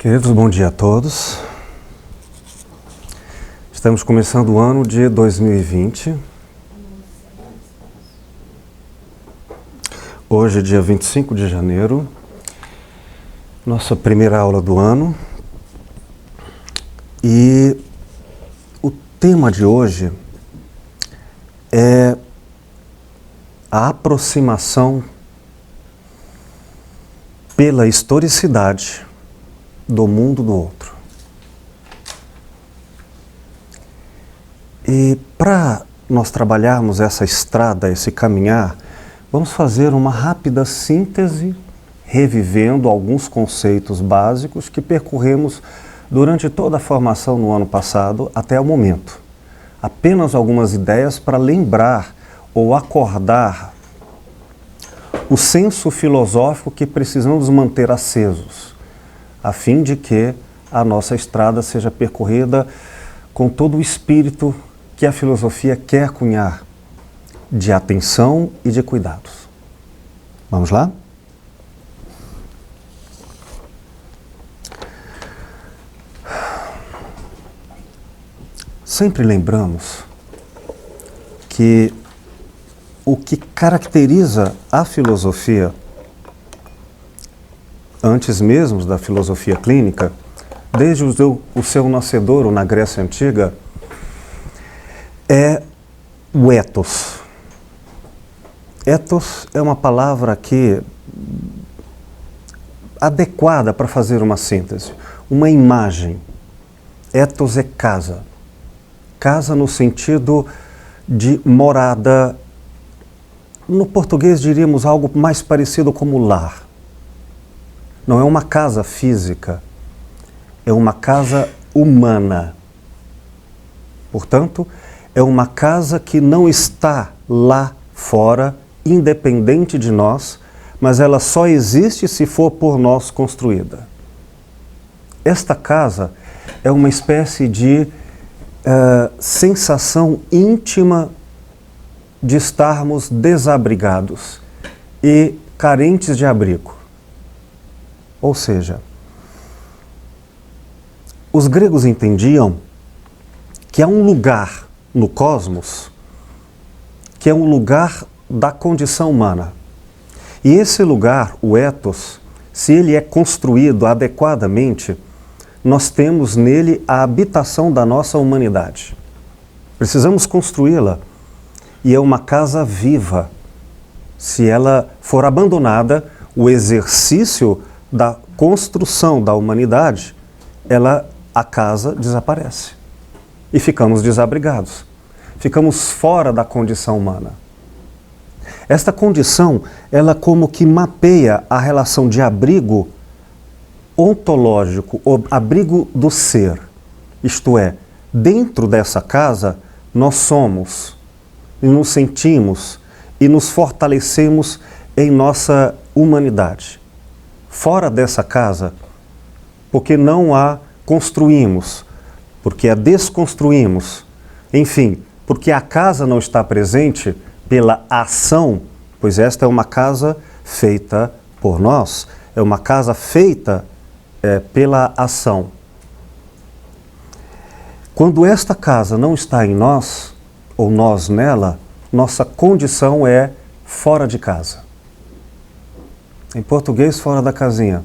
Queridos, bom dia a todos. Estamos começando o ano de 2020. Hoje, dia 25 de janeiro, nossa primeira aula do ano. E o tema de hoje é a aproximação pela historicidade do mundo do outro. E para nós trabalharmos essa estrada, esse caminhar, vamos fazer uma rápida síntese, revivendo alguns conceitos básicos que percorremos durante toda a formação no ano passado até o momento. Apenas algumas ideias para lembrar ou acordar o senso filosófico que precisamos manter acesos, a fim de que a nossa estrada seja percorrida com todo o espírito que a filosofia quer cunhar, de atenção e de cuidados. Vamos lá? Sempre lembramos que o que caracteriza a filosofia, antes mesmo da filosofia clínica, desde o seu nascedouro na Grécia Antiga, é o ethos. Ethos é uma palavra que adequada para fazer uma síntese, uma imagem. Ethos é casa. Casa no sentido de morada. No português diríamos algo mais parecido como lar. Não é uma casa física, é uma casa humana. Portanto, é uma casa que não está lá fora, independente de nós, mas ela só existe se for por nós construída. Esta casa é uma espécie de sensação íntima de estarmos desabrigados e carentes de abrigo. Ou seja, os gregos entendiam que há um lugar no cosmos que é um lugar da condição humana. E esse lugar, o ethos, se ele é construído adequadamente, nós temos nele a habitação da nossa humanidade. Precisamos construí-la. E é uma casa viva. Se ela for abandonada, o exercício da construção da humanidade, a casa desaparece. E ficamos desabrigados. Ficamos fora da condição humana. Esta condição, ela como que mapeia a relação de abrigo ontológico, o abrigo do ser. Isto é, dentro dessa casa, nós somos, e nos sentimos e nos fortalecemos em nossa humanidade. Fora dessa casa, porque não a construímos, porque a desconstruímos, enfim, porque a casa não está presente pela ação, pois esta é uma casa feita por nós, é uma casa feita pela ação. Quando esta casa não está em nós, ou nós nela, nossa condição é fora de casa. Em português, fora da casinha.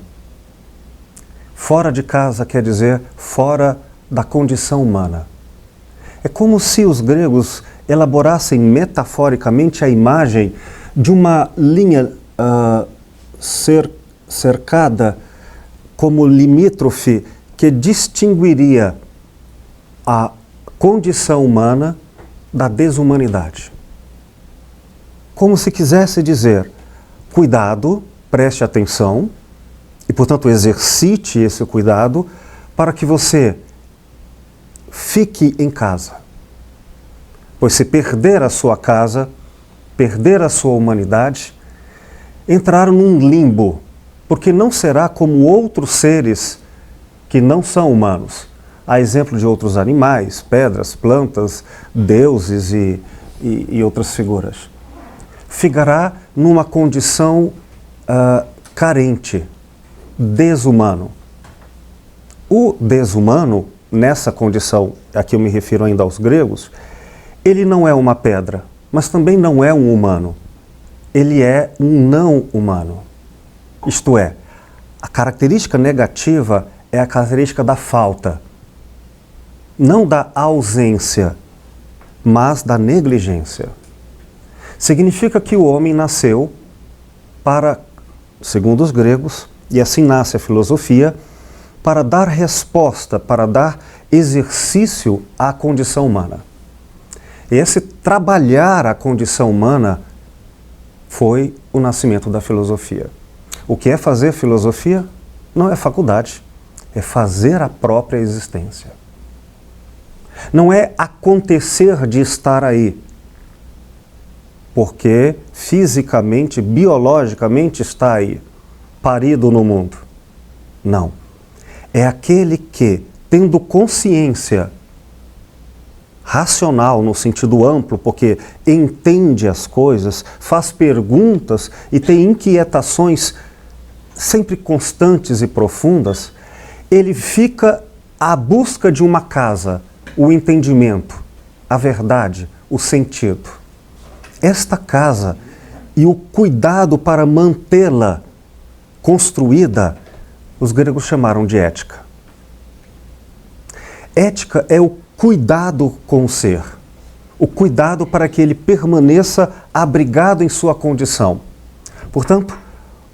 Fora de casa quer dizer fora da condição humana. É como se os gregos elaborassem metaforicamente a imagem de uma linha cercada como limítrofe que distinguiria a condição humana da desumanidade. Como se quisesse dizer, cuidado, preste atenção e, portanto, exercite esse cuidado para que você fique em casa. Pois se perder a sua casa, perder a sua humanidade, entrar num limbo, porque não será como outros seres que não são humanos. A exemplo de outros animais, pedras, plantas, deuses e outras figuras. Ficará numa condição carente, desumano. O desumano, nessa condição, aqui eu me refiro ainda aos gregos, ele não é uma pedra, mas também não é um humano. Ele é um não humano. Isto é, a característica negativa é a característica da falta, não da ausência, mas da negligência. Significa que o homem nasceu para, segundo os gregos, e assim nasce a filosofia, para dar resposta, para dar exercício à condição humana. E esse trabalhar a condição humana foi o nascimento da filosofia. O que é fazer filosofia? Não é faculdade, é fazer a própria existência. Não é acontecer de estar aí, porque fisicamente, biologicamente está aí, parido no mundo. Não. É aquele que, tendo consciência racional no sentido amplo, porque entende as coisas, faz perguntas e tem inquietações sempre constantes e profundas, ele fica à busca de uma casa, o entendimento, a verdade, o sentido. Esta casa e o cuidado para mantê-la construída, os gregos chamaram de ética. Ética é o cuidado com o ser, o cuidado para que ele permaneça abrigado em sua condição. Portanto,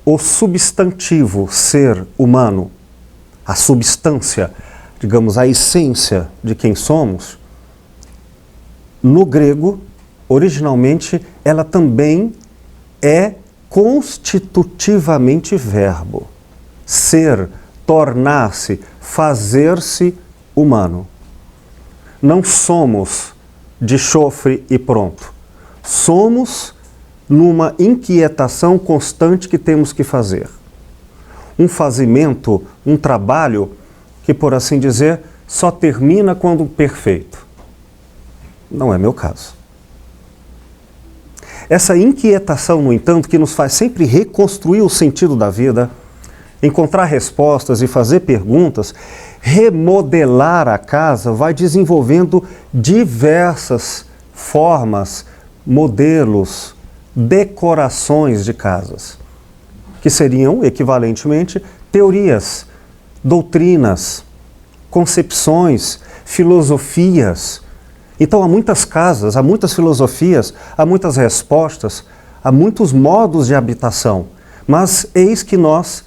o substantivo ser humano, a substância, digamos, a essência de quem somos, no grego, originalmente, ela também é constitutivamente verbo. Ser, tornar-se, fazer-se humano. Não somos de chofre e pronto. Somos numa inquietação constante que temos que fazer. Um fazimento, um trabalho que, por assim dizer, só termina quando perfeito. Não é meu caso. Essa inquietação, no entanto, que nos faz sempre reconstruir o sentido da vida, encontrar respostas e fazer perguntas, remodelar a casa, vai desenvolvendo diversas formas, modelos, decorações de casas, que seriam, equivalentemente, teorias, doutrinas, concepções, filosofias. Então há muitas casas, há muitas filosofias, há muitas respostas, há muitos modos de habitação, mas eis que nós,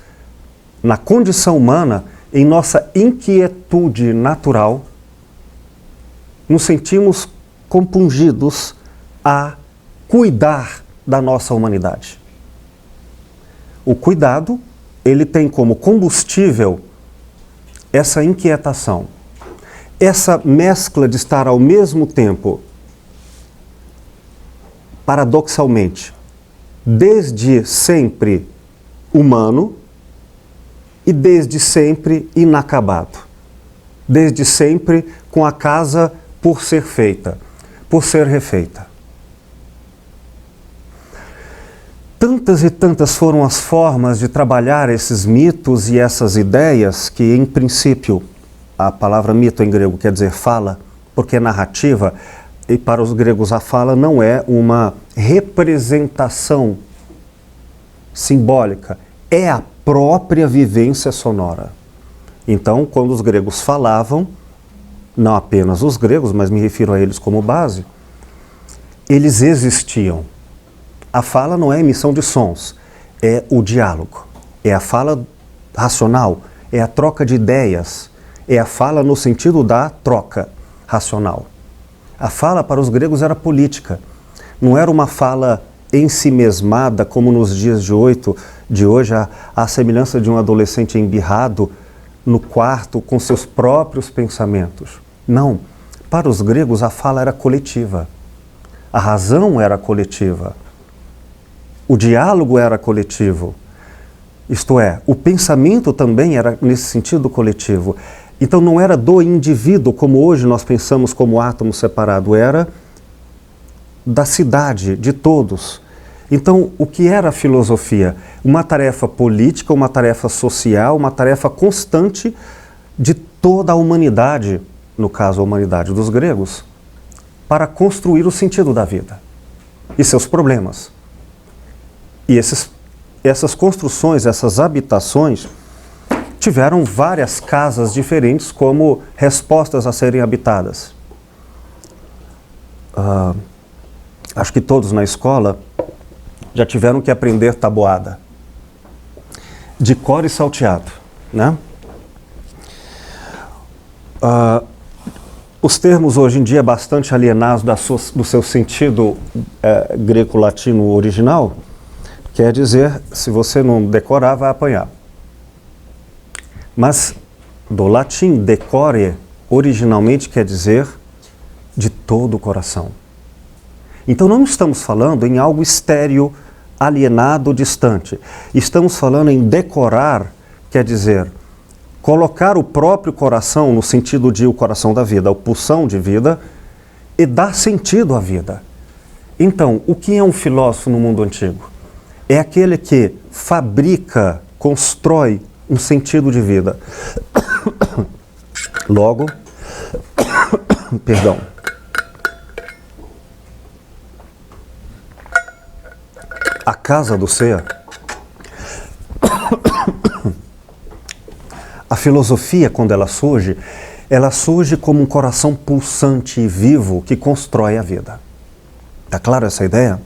na condição humana, em nossa inquietude natural, nos sentimos compungidos a cuidar da nossa humanidade. O cuidado, ele tem como combustível essa inquietação, essa mescla de estar ao mesmo tempo, paradoxalmente, desde sempre humano e desde sempre inacabado. Desde sempre com a casa por ser feita, por ser refeita. Tantas e tantas foram as formas de trabalhar esses mitos e essas ideias que, em princípio, a palavra mito em grego quer dizer fala, porque é narrativa, e para os gregos a fala não é uma representação simbólica, é a própria vivência sonora. Então, quando os gregos falavam, não apenas os gregos, mas me refiro a eles como base, eles existiam. A fala não é a emissão de sons, é o diálogo, é a fala racional, é a troca de ideias, é a fala no sentido da troca racional. A fala para os gregos era política, não era uma fala ensimesmada como nos dias de hoje, a semelhança de um adolescente embirrado no quarto com seus próprios pensamentos. Não, para os gregos a fala era coletiva, a razão era coletiva. O diálogo era coletivo, isto é, o pensamento também era nesse sentido coletivo. Então não era do indivíduo, como hoje nós pensamos como átomo separado, era da cidade, de todos. Então, o que era a filosofia? Uma tarefa política, uma tarefa social, uma tarefa constante de toda a humanidade, no caso a humanidade dos gregos, para construir o sentido da vida e seus problemas. E essas construções, essas habitações, tiveram várias casas diferentes como respostas a serem habitadas. Acho que todos na escola já tiveram que aprender tabuada, de cor e salteado, né? Os termos hoje em dia bastante alienados do seu sentido greco-latino original, quer dizer, se você não decorar, vai apanhar. Mas do latim decore, originalmente quer dizer de todo o coração. Então não estamos falando em algo estéril, alienado, distante. Estamos falando em decorar, quer dizer, colocar o próprio coração no sentido de o coração da vida, a pulsão de vida, e dar sentido à vida. Então, o que é um filósofo no mundo antigo? É aquele que fabrica, constrói um sentido de vida. Logo, perdão. A casa do ser, a filosofia, quando ela surge como um coração pulsante e vivo que constrói a vida. Tá claro essa ideia?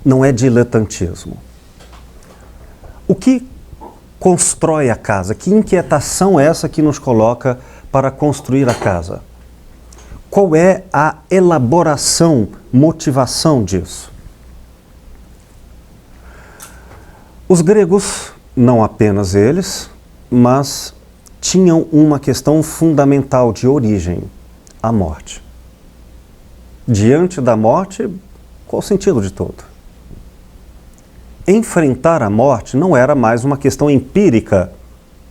Não é diletantismo. O que constrói a casa? Que inquietação é essa que nos coloca para construir a casa? Qual é a elaboração, motivação disso? Os gregos, não apenas eles, mas tinham uma questão fundamental de origem, a morte. Diante da morte, qual o sentido de tudo? Enfrentar a morte não era mais uma questão empírica,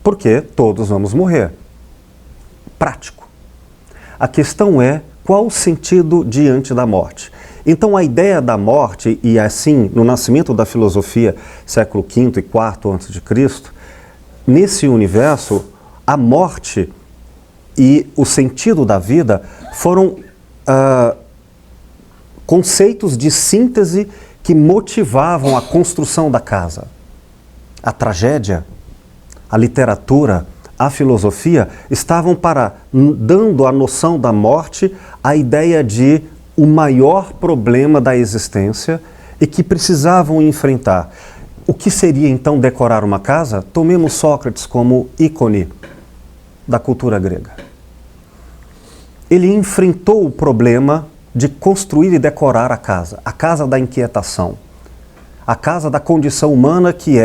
porque todos vamos morrer. Prático. A questão é qual o sentido diante da morte. Então a ideia da morte, e assim, no nascimento da filosofia, século V e IV a.C., nesse universo, a morte e o sentido da vida foram conceitos de síntese que motivavam a construção da casa. A tragédia, a literatura, a filosofia estavam dando à noção da morte a ideia de o maior problema da existência e que precisavam enfrentar. O que seria então decorar uma casa? Tomemos Sócrates como ícone da cultura grega. Ele enfrentou o problema de construir e decorar a casa da inquietação, a casa da condição humana que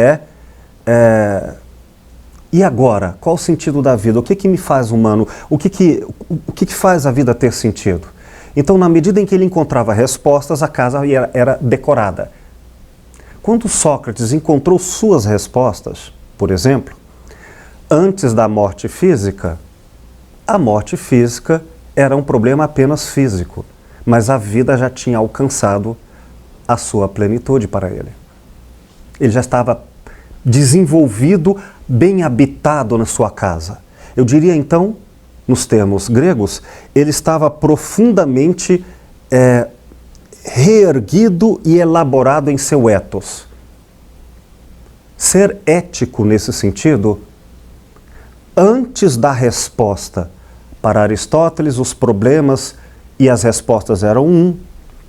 e agora? Qual o sentido da vida? O que me faz humano? O que faz a vida ter sentido? Então, na medida em que ele encontrava respostas, a casa era decorada. Quando Sócrates encontrou suas respostas, por exemplo, antes da morte física, a morte física era um problema apenas físico, mas a vida já tinha alcançado a sua plenitude para ele. Ele já estava desenvolvido, bem habitado na sua casa. Eu diria então, nos termos gregos, ele estava profundamente reerguido e elaborado em seu ethos. Ser ético nesse sentido, antes da resposta, para Aristóteles os problemas e as respostas eram um,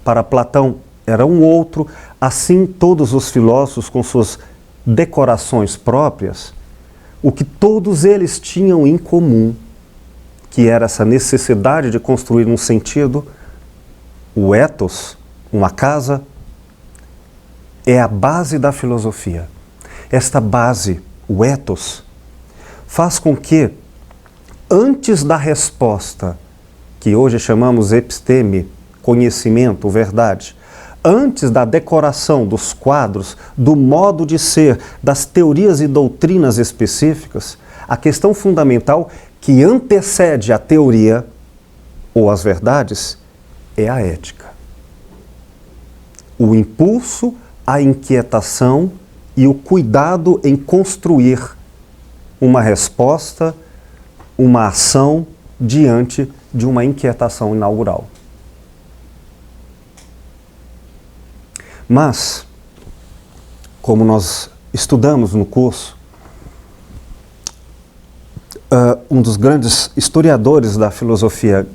para Platão era um outro, assim todos os filósofos com suas decorações próprias, o que todos eles tinham em comum, que era essa necessidade de construir um sentido, o ethos, uma casa, é a base da filosofia. Esta base, o ethos, faz com que, antes da resposta, que hoje chamamos episteme, conhecimento, verdade, antes da decoração dos quadros, do modo de ser, das teorias e doutrinas específicas, a questão fundamental que antecede a teoria ou as verdades é a ética. O impulso, a inquietação e o cuidado em construir uma resposta uma ação diante de uma inquietação inaugural. Mas, como nós estudamos no curso, um dos grandes historiadores da filosofia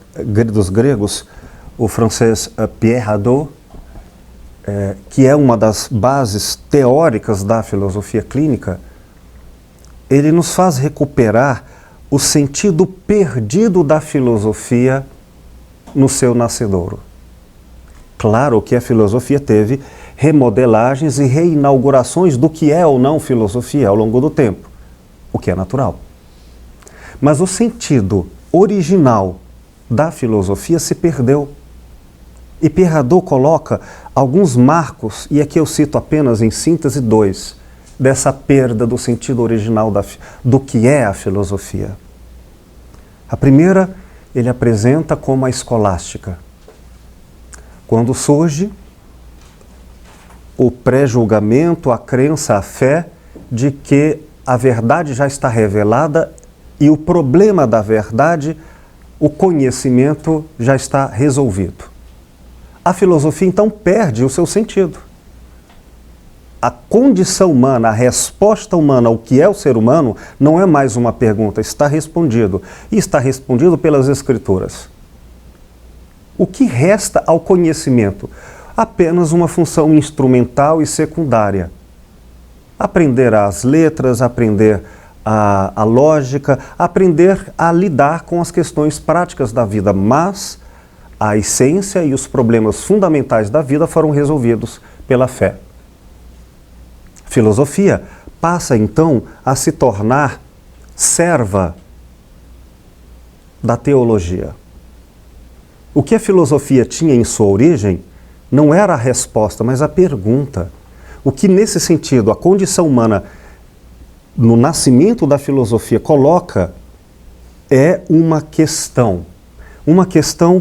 dos gregos, o francês Pierre Hadot, que é uma das bases teóricas da filosofia clínica, ele nos faz recuperar o sentido perdido da filosofia no seu nascedouro. Claro que a filosofia teve remodelagens e reinaugurações do que é ou não filosofia ao longo do tempo, o que é natural. Mas o sentido original da filosofia se perdeu. E Pierre Hadot coloca alguns marcos, e aqui eu cito apenas em síntese 2, dessa perda do sentido original do que é a filosofia. A primeira, ele apresenta como a escolástica. Quando surge o pré-julgamento, a crença, a fé de que a verdade já está revelada e o problema da verdade, o conhecimento já está resolvido. A filosofia então perde o seu sentido. A condição humana, a resposta humana ao que é o ser humano, não é mais uma pergunta, está respondido. E está respondido pelas Escrituras. O que resta ao conhecimento? Apenas uma função instrumental e secundária. Aprender as letras, aprender a lógica, aprender a lidar com as questões práticas da vida, mas a essência e os problemas fundamentais da vida foram resolvidos pela fé. Filosofia passa então a se tornar serva da teologia. O que a filosofia tinha em sua origem não era a resposta, mas a pergunta. O que nesse sentido a condição humana no nascimento da filosofia coloca é uma questão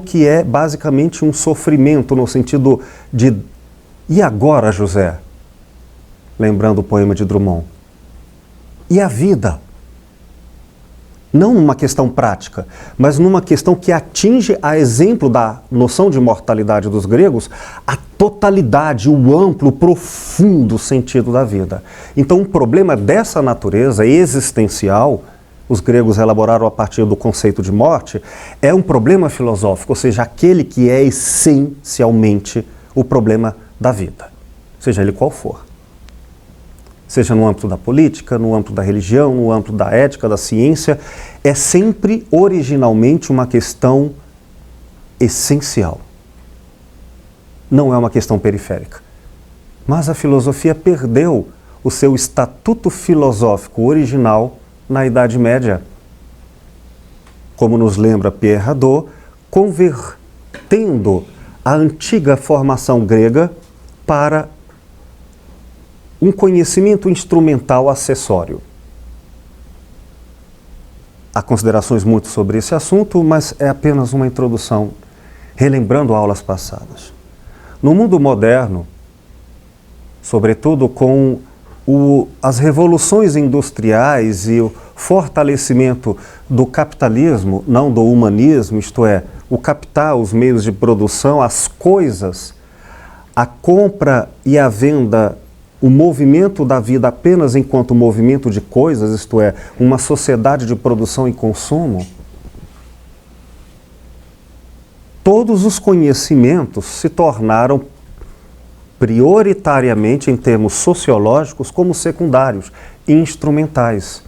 que é basicamente um sofrimento no sentido de e agora, José? Lembrando o poema de Drummond. E a vida? Não numa questão prática, mas numa questão que atinge, a exemplo da noção de mortalidade dos gregos, a totalidade, o amplo, o profundo sentido da vida. Então, um problema dessa natureza existencial, os gregos elaboraram a partir do conceito de morte, é um problema filosófico, ou seja, aquele que é essencialmente o problema da vida, seja ele qual for. Seja no âmbito da política, no âmbito da religião, no âmbito da ética, da ciência, é sempre originalmente uma questão essencial. Não é uma questão periférica. Mas a filosofia perdeu o seu estatuto filosófico original na Idade Média. Como nos lembra Pierre Hadot, convertendo a antiga formação grega para um conhecimento instrumental acessório. Há considerações muito sobre esse assunto, mas é apenas uma introdução, relembrando aulas passadas. No mundo moderno, sobretudo com as revoluções industriais e o fortalecimento do capitalismo, não do humanismo, isto é, o capital, os meios de produção, as coisas, a compra e a venda, o movimento da vida apenas enquanto movimento de coisas, isto é, uma sociedade de produção e consumo, todos os conhecimentos se tornaram prioritariamente, em termos sociológicos, como secundários, instrumentais.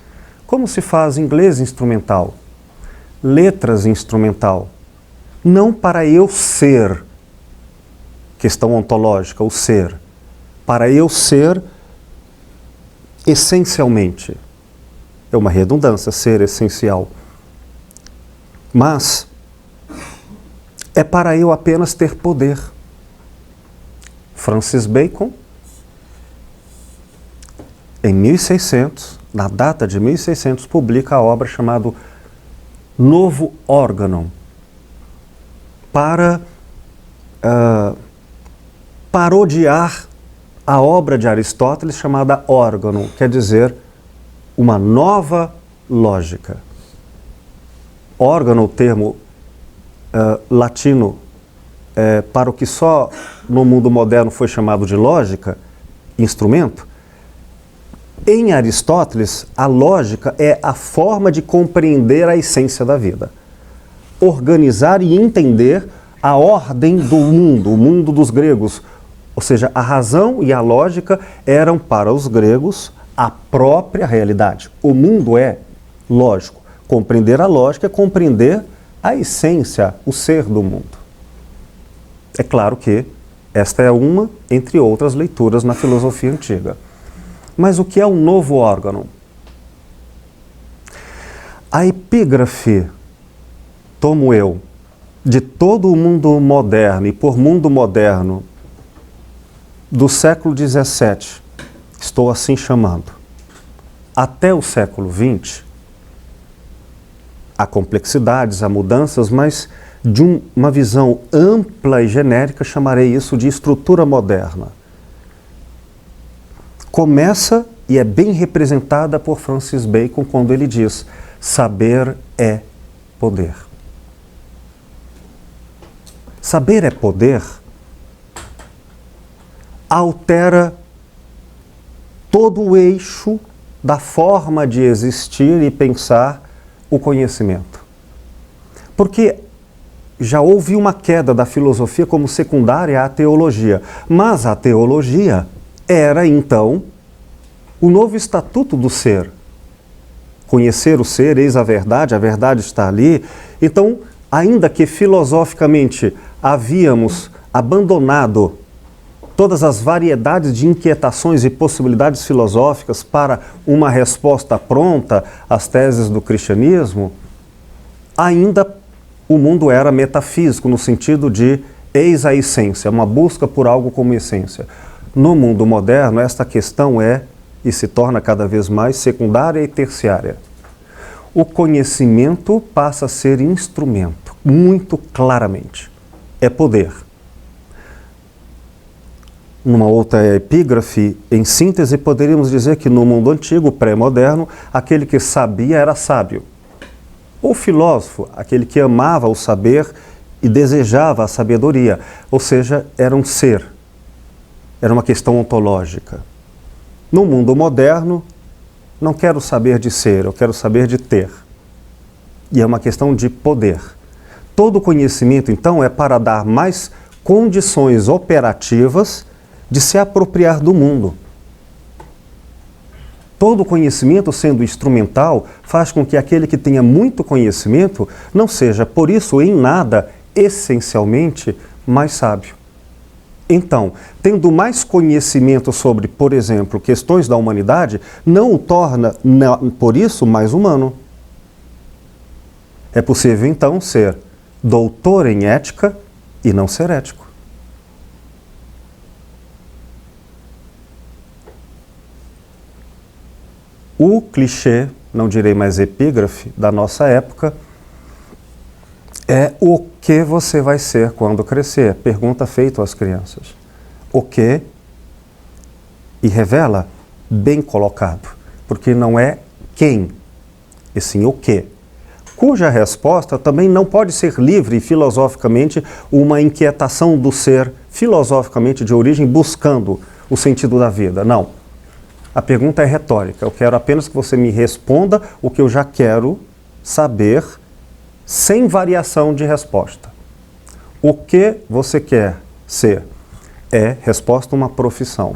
Como se faz inglês instrumental? Letras instrumental. Não para eu ser, questão ontológica, o ser. Para eu ser essencialmente. É uma redundância, ser essencial. Mas é para eu apenas ter poder. Francis Bacon, em 1600, na data de 1600, publica a obra chamada Novo Organon, para parodiar a obra de Aristóteles chamada Organon, quer dizer, uma nova lógica. órgão, o termo latino para o que só no mundo moderno foi chamado de lógica, instrumento. Em Aristóteles, a lógica é a forma de compreender a essência da vida. Organizar e entender a ordem do mundo, o mundo dos gregos. Ou seja, a razão e a lógica eram para os gregos a própria realidade. O mundo é lógico. Compreender a lógica é compreender a essência, o ser do mundo. É claro que esta é uma, entre outras leituras na filosofia antiga. Mas o que é um novo órgão? A epígrafe, tomo eu, de todo o mundo moderno, e por mundo moderno, do século XVII, estou assim chamando, até o século XX, há complexidades, há mudanças, mas de uma visão ampla e genérica, chamarei isso de estrutura moderna. Começa e é bem representada por Francis Bacon quando ele diz: saber é poder. Saber é poder altera todo o eixo da forma de existir e pensar o conhecimento. Porque já houve uma queda da filosofia como secundária à teologia, mas a teologia era, então, o novo estatuto do ser. Conhecer o ser, eis a verdade está ali. Então, ainda que filosoficamente havíamos abandonado todas as variedades de inquietações e possibilidades filosóficas para uma resposta pronta às teses do cristianismo, ainda o mundo era metafísico, no sentido de eis a essência, uma busca por algo como essência. No mundo moderno, esta questão é, e se torna cada vez mais, secundária e terciária. O conhecimento passa a ser instrumento, muito claramente. É poder. Numa outra epígrafe, em síntese, poderíamos dizer que no mundo antigo, pré-moderno, aquele que sabia era sábio. O filósofo, aquele que amava o saber e desejava a sabedoria, ou seja, era um ser. Era uma questão ontológica. No mundo moderno, não quero saber de ser, eu quero saber de ter. E é uma questão de poder. Todo conhecimento, então, é para dar mais condições operativas de se apropriar do mundo. Todo conhecimento, sendo instrumental, faz com que aquele que tenha muito conhecimento não seja, por isso, em nada, essencialmente, mais sábio. Então, tendo mais conhecimento sobre, por exemplo, questões da humanidade, não o torna, por isso, mais humano. É possível, então, ser doutor em ética e não ser ético. O clichê, não direi mais epígrafe, da nossa época é o que você vai ser quando crescer. Pergunta feita às crianças. O que? E revela bem colocado, porque não é quem, e sim o que. Cuja resposta também não pode ser livre e filosoficamente uma inquietação do ser filosoficamente de origem buscando o sentido da vida. Não. A pergunta é retórica. Eu quero apenas que você me responda o que eu já quero saber, sem variação de resposta. O que você quer ser? É, resposta, uma profissão.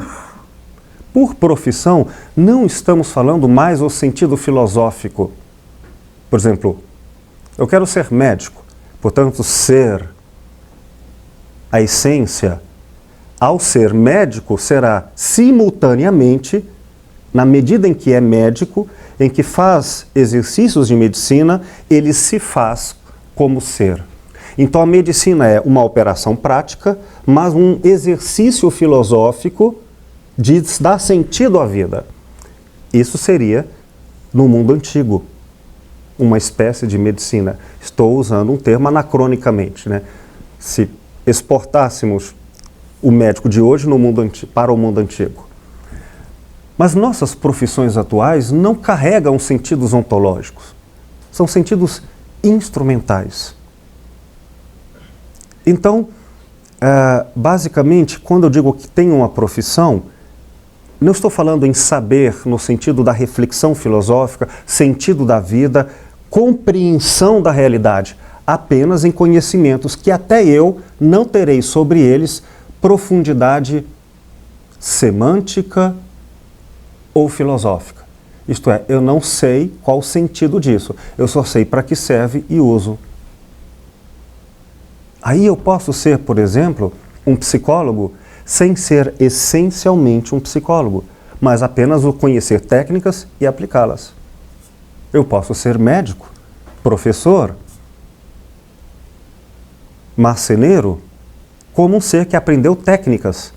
Por profissão, não estamos falando mais o sentido filosófico. Por exemplo, eu quero ser médico, portanto, ser a essência, ao ser médico, será simultaneamente, na medida em que é médico, em que faz exercícios de medicina, ele se faz como ser. Então a medicina é uma operação prática, mas um exercício filosófico de dar sentido à vida. Isso seria, no mundo antigo, uma espécie de medicina. Estou usando um termo anacronicamente, né? Se exportássemos o médico de hoje no mundo para o mundo antigo. Mas nossas profissões atuais não carregam sentidos ontológicos. São sentidos instrumentais. Então, basicamente, quando eu digo que tem uma profissão, não estou falando em saber no sentido da reflexão filosófica, sentido da vida, compreensão da realidade, apenas em conhecimentos que até eu não terei sobre eles profundidade semântica ou filosófica. Isto é, eu não sei qual o sentido disso, eu só sei para que serve e uso. Aí eu posso ser, por exemplo, um psicólogo sem ser essencialmente um psicólogo, mas apenas o conhecer técnicas e aplicá-las. Eu posso ser médico, professor, marceneiro, como um ser que aprendeu técnicas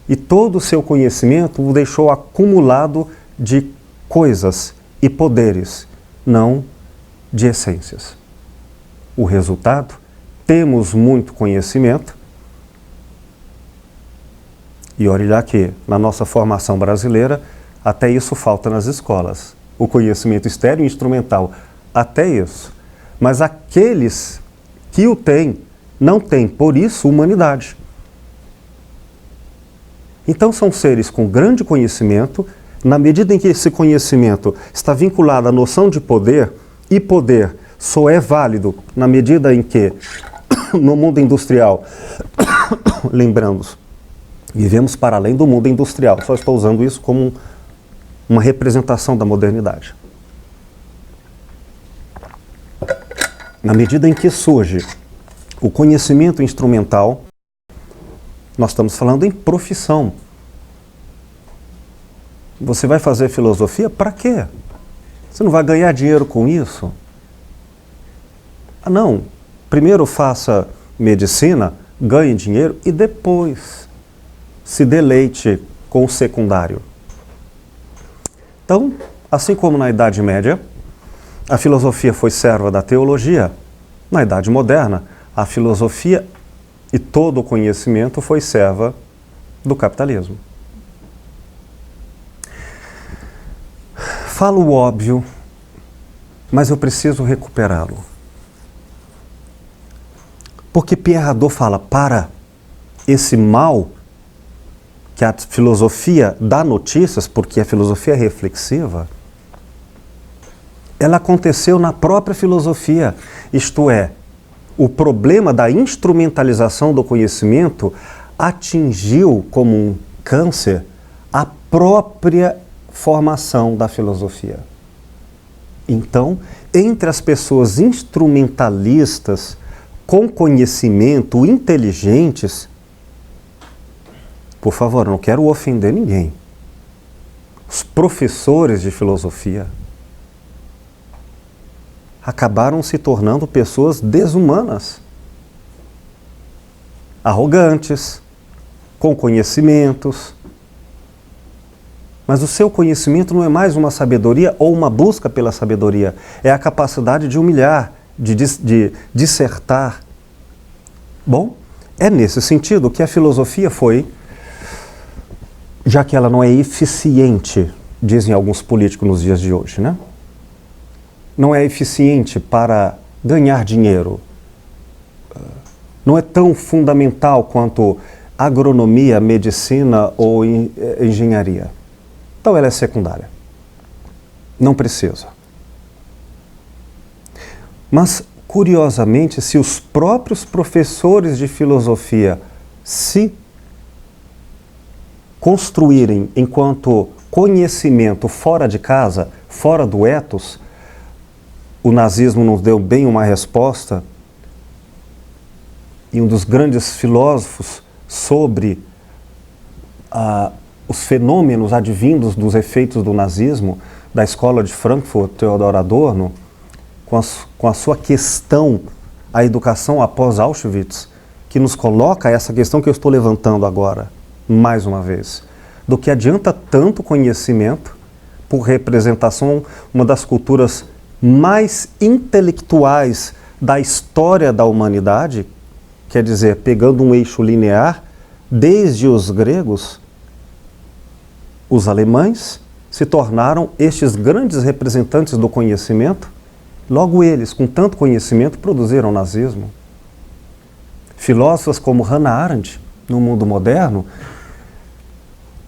e todo o seu conhecimento o deixou acumulado de coisas e poderes, não de essências. O resultado, temos muito conhecimento, e olha lá que na nossa formação brasileira, até isso falta nas escolas. O conhecimento estéreo e instrumental, até isso. Mas aqueles que o têm, não têm, por isso, humanidade. Então são seres com grande conhecimento, na medida em que esse conhecimento está vinculado à noção de poder, e poder só é válido na medida em que, no mundo industrial, lembrando, vivemos para além do mundo industrial, só estou usando isso como uma representação da modernidade. Na medida em que surge o conhecimento instrumental, nós estamos falando em profissão. Você vai fazer filosofia para quê? Você não vai ganhar dinheiro com isso? Ah, não. Primeiro faça medicina, ganhe dinheiro e depois se deleite com o secundário. Então, assim como na Idade Média, a filosofia foi serva da teologia, na Idade Moderna, a filosofia e todo o conhecimento foi serva do capitalismo. Falo óbvio, mas eu preciso recuperá-lo. Porque Pierre Hadot fala, para esse mal que a filosofia dá notícias, porque a filosofia é reflexiva, ela aconteceu na própria filosofia, isto é, o problema da instrumentalização do conhecimento atingiu como um câncer a própria formação da filosofia. Então, entre as pessoas instrumentalistas, com conhecimento, inteligentes, por favor, não quero ofender ninguém. Os professores de filosofia acabaram se tornando pessoas desumanas, arrogantes, com conhecimentos. Mas o seu conhecimento não é mais uma sabedoria ou uma busca pela sabedoria, é a capacidade de humilhar, de dissertar. Bom, é nesse sentido que a filosofia foi, já que ela não é eficiente, dizem alguns políticos nos dias de hoje, né? Não é eficiente para ganhar dinheiro. Não é tão fundamental quanto agronomia, medicina ou engenharia. Então ela é secundária. Não precisa. Mas, curiosamente, se os próprios professores de filosofia se construírem enquanto conhecimento fora de casa, fora do ethos, o nazismo nos deu bem uma resposta, e um dos grandes filósofos sobre os fenômenos advindos dos efeitos do nazismo, da escola de Frankfurt, Theodor Adorno, com a sua questão, a educação após Auschwitz, que nos coloca essa questão que eu estou levantando agora, mais uma vez. Do que adianta tanto conhecimento por representação, uma das culturas mais intelectuais da história da humanidade, quer dizer, pegando um eixo linear, desde os gregos, os alemães se tornaram estes grandes representantes do conhecimento, Logo eles, com tanto conhecimento, produziram o nazismo. Filósofos como Hannah Arendt, no mundo moderno,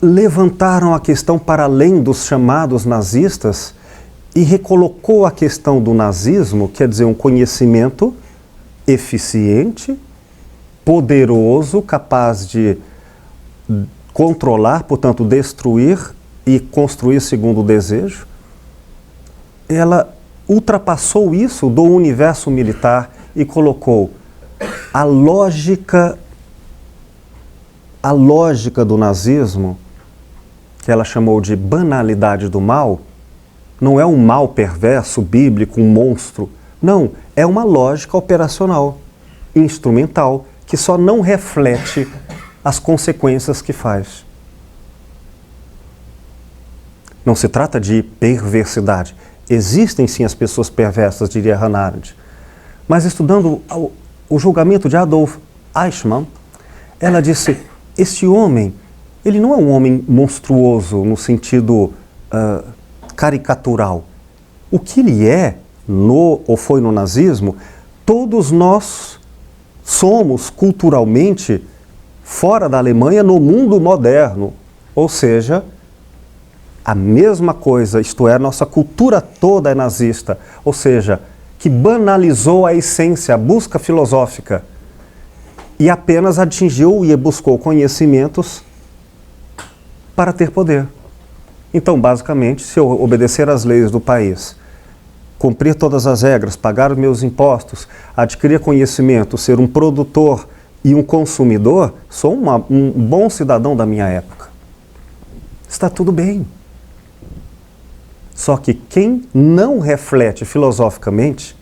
levantaram a questão para além dos chamados nazistas e recolocou a questão do nazismo, quer dizer, um conhecimento eficiente, poderoso, capaz de controlar, portanto, destruir e construir segundo o desejo. Ela ultrapassou isso do universo militar e colocou a lógica do nazismo, que ela chamou de banalidade do mal, não é um mal perverso, bíblico, um monstro. Não, é uma lógica operacional, instrumental, que só não reflete as consequências que faz. Não se trata de perversidade. Existem sim as pessoas perversas, diria Hannah Arendt. Mas estudando o julgamento de Adolf Eichmann, ela disse, esse homem, ele não é um homem monstruoso no sentido caricatural. O que ele é, ou foi no nazismo, todos nós somos culturalmente fora da Alemanha no mundo moderno. Ou seja, a mesma coisa, isto é, nossa cultura toda é nazista. Ou seja, que banalizou a essência, a busca filosófica e apenas atingiu e buscou conhecimentos para ter poder. Então, basicamente, se eu obedecer às leis do país, cumprir todas as regras, pagar os meus impostos, adquirir conhecimento, ser um produtor e um consumidor, sou um bom cidadão da minha época. Está tudo bem. Só que quem não reflete filosoficamente,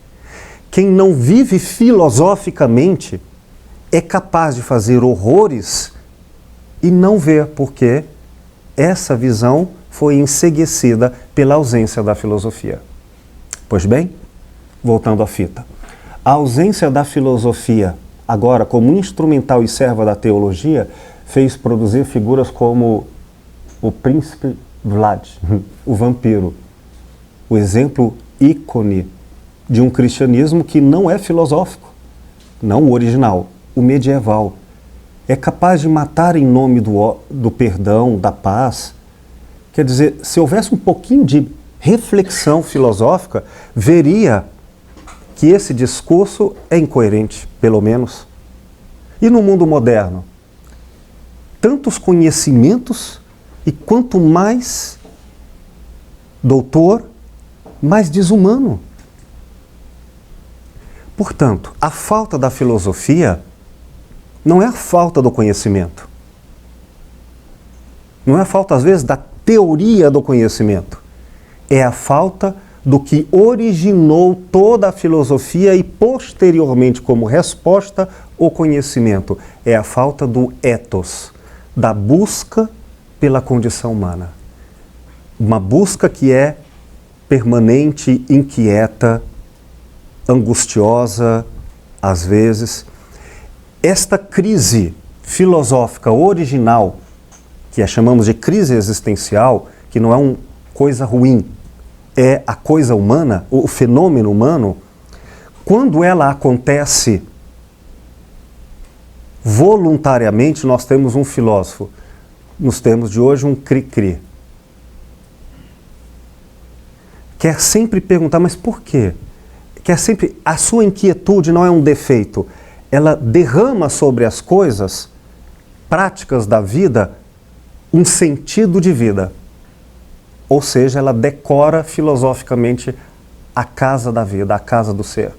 quem não vive filosoficamente, é capaz de fazer horrores e não ver, porque essa visão foi enceguecida pela ausência da filosofia. Pois bem, voltando à fita. A ausência da filosofia, agora como instrumental e serva da teologia, fez produzir figuras como o príncipe Vlad, o vampiro, o exemplo ícone de um cristianismo que não é filosófico, não o original, o medieval. É capaz de matar em nome do perdão, da paz. Quer dizer, se houvesse um pouquinho de reflexão filosófica, veria que esse discurso é incoerente, pelo menos. E no mundo moderno? Tantos conhecimentos e quanto mais doutor, mais desumano. Portanto, a falta da filosofia não é a falta do conhecimento. Não é a falta, às vezes, da teoria do conhecimento. É a falta do que originou toda a filosofia e, posteriormente, como resposta, o conhecimento. É a falta do ethos, da busca pela condição humana. Uma busca que é permanente, inquieta, angustiosa, às vezes. Esta crise filosófica original, que chamamos de crise existencial, que não é uma coisa ruim, é a coisa humana, o fenômeno humano, quando ela acontece voluntariamente, nós temos um filósofo, nos termos de hoje, um cri-cri. Quer sempre perguntar, mas por quê? Quer sempre, a sua inquietude não é um defeito, ela derrama sobre as coisas práticas da vida um sentido de vida. Ou seja, ela decora filosoficamente a casa da vida, a casa do ser.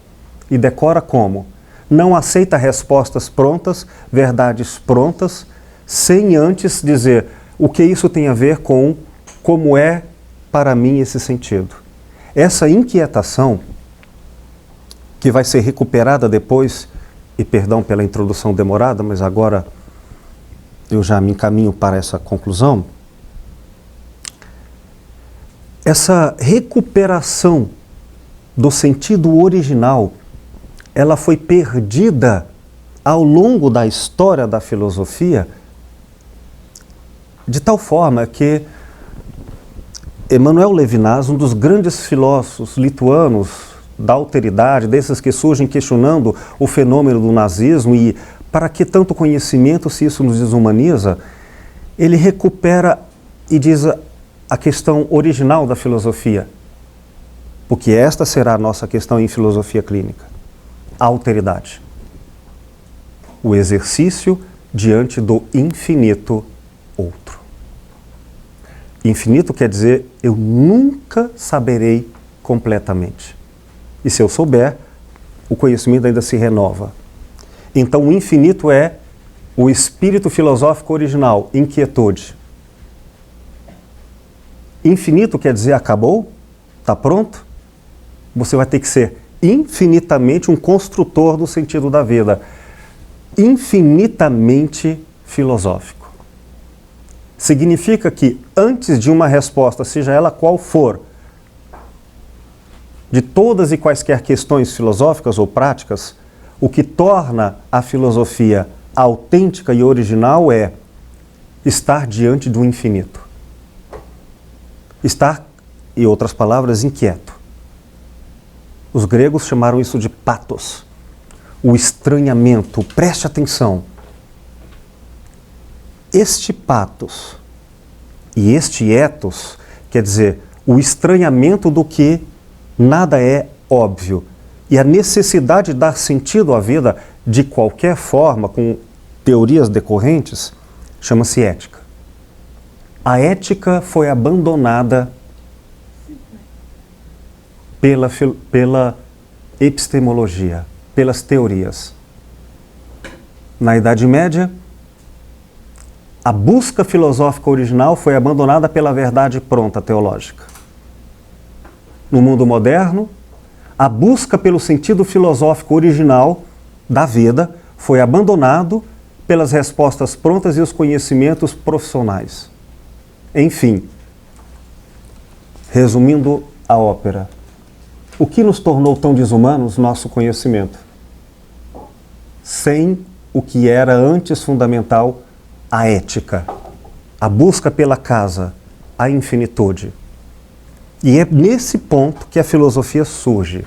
E decora como? Não aceita respostas prontas, verdades prontas, sem antes dizer o que isso tem a ver com como é para mim esse sentido. Essa inquietação, que vai ser recuperada depois, e perdão pela introdução demorada, mas agora eu já me encaminho para essa conclusão. Essa recuperação do sentido original, ela foi perdida ao longo da história da filosofia, de tal forma que Emanuel Levinas, um dos grandes filósofos lituanos da alteridade, desses que surgem questionando o fenômeno do nazismo e para que tanto conhecimento se isso nos desumaniza, ele recupera e diz a questão original da filosofia, porque esta será a nossa questão em filosofia clínica, a alteridade. O exercício diante do infinito outro. Infinito quer dizer, eu nunca saberei completamente. E se eu souber, o conhecimento ainda se renova. Então o infinito é o espírito filosófico original, inquietude. Infinito quer dizer acabou? Está pronto? Você vai ter que ser infinitamente um construtor do sentido da vida. Infinitamente filosófico. Significa que antes de uma resposta, seja ela qual for, de todas e quaisquer questões filosóficas ou práticas, o que torna a filosofia autêntica e original é estar diante do infinito. Estar, em outras palavras, inquieto. Os gregos chamaram isso de pathos, o estranhamento. Preste atenção. Este pathos e este ethos, quer dizer, o estranhamento do que nada é óbvio e a necessidade de dar sentido à vida de qualquer forma, com teorias decorrentes, chama-se ética. A ética foi abandonada pela epistemologia, pelas teorias. Na Idade Média, a busca filosófica original foi abandonada pela verdade pronta teológica. No mundo moderno, a busca pelo sentido filosófico original da vida foi abandonado pelas respostas prontas e os conhecimentos profissionais. Enfim, resumindo a ópera, o que nos tornou tão desumanos? Nosso conhecimento. Sem o que era antes fundamental, a ética, a busca pela casa, a infinitude. E é nesse ponto que a filosofia surge,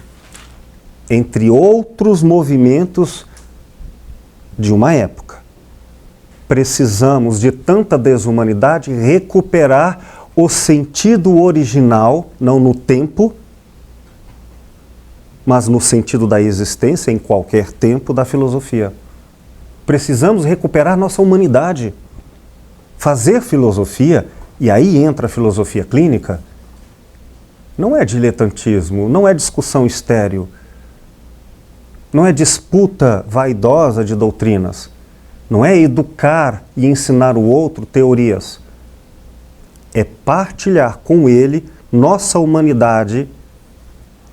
entre outros movimentos de uma época. Precisamos de tanta desumanidade recuperar o sentido original, não no tempo, mas no sentido da existência, em qualquer tempo, da filosofia. Precisamos recuperar nossa humanidade. Fazer filosofia, e aí entra a filosofia clínica, não é diletantismo, não é discussão estéril, não é disputa vaidosa de doutrinas, não é educar e ensinar o outro teorias. É partilhar com ele nossa humanidade,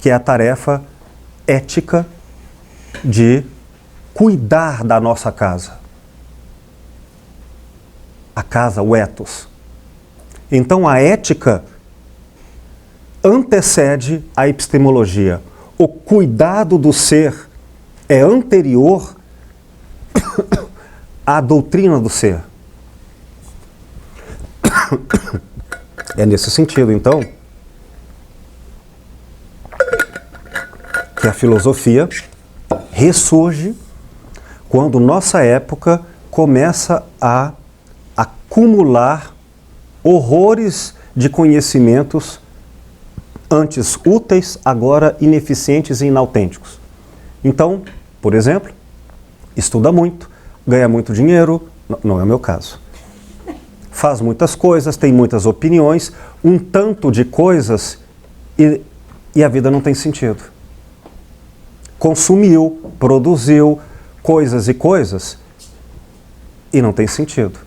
que é a tarefa ética de cuidar da nossa casa. A casa, o ethos. Então a ética antecede a epistemologia. O cuidado do ser é anterior à doutrina do ser. É nesse sentido, então, que a filosofia ressurge quando nossa época começa a acumular horrores de conhecimentos antes úteis, agora ineficientes e inautênticos. Então, por exemplo, estuda muito, ganha muito dinheiro, não é o meu caso. Faz muitas coisas, tem muitas opiniões, um tanto de coisas e a vida não tem sentido. Consumiu, produziu coisas e coisas e não tem sentido.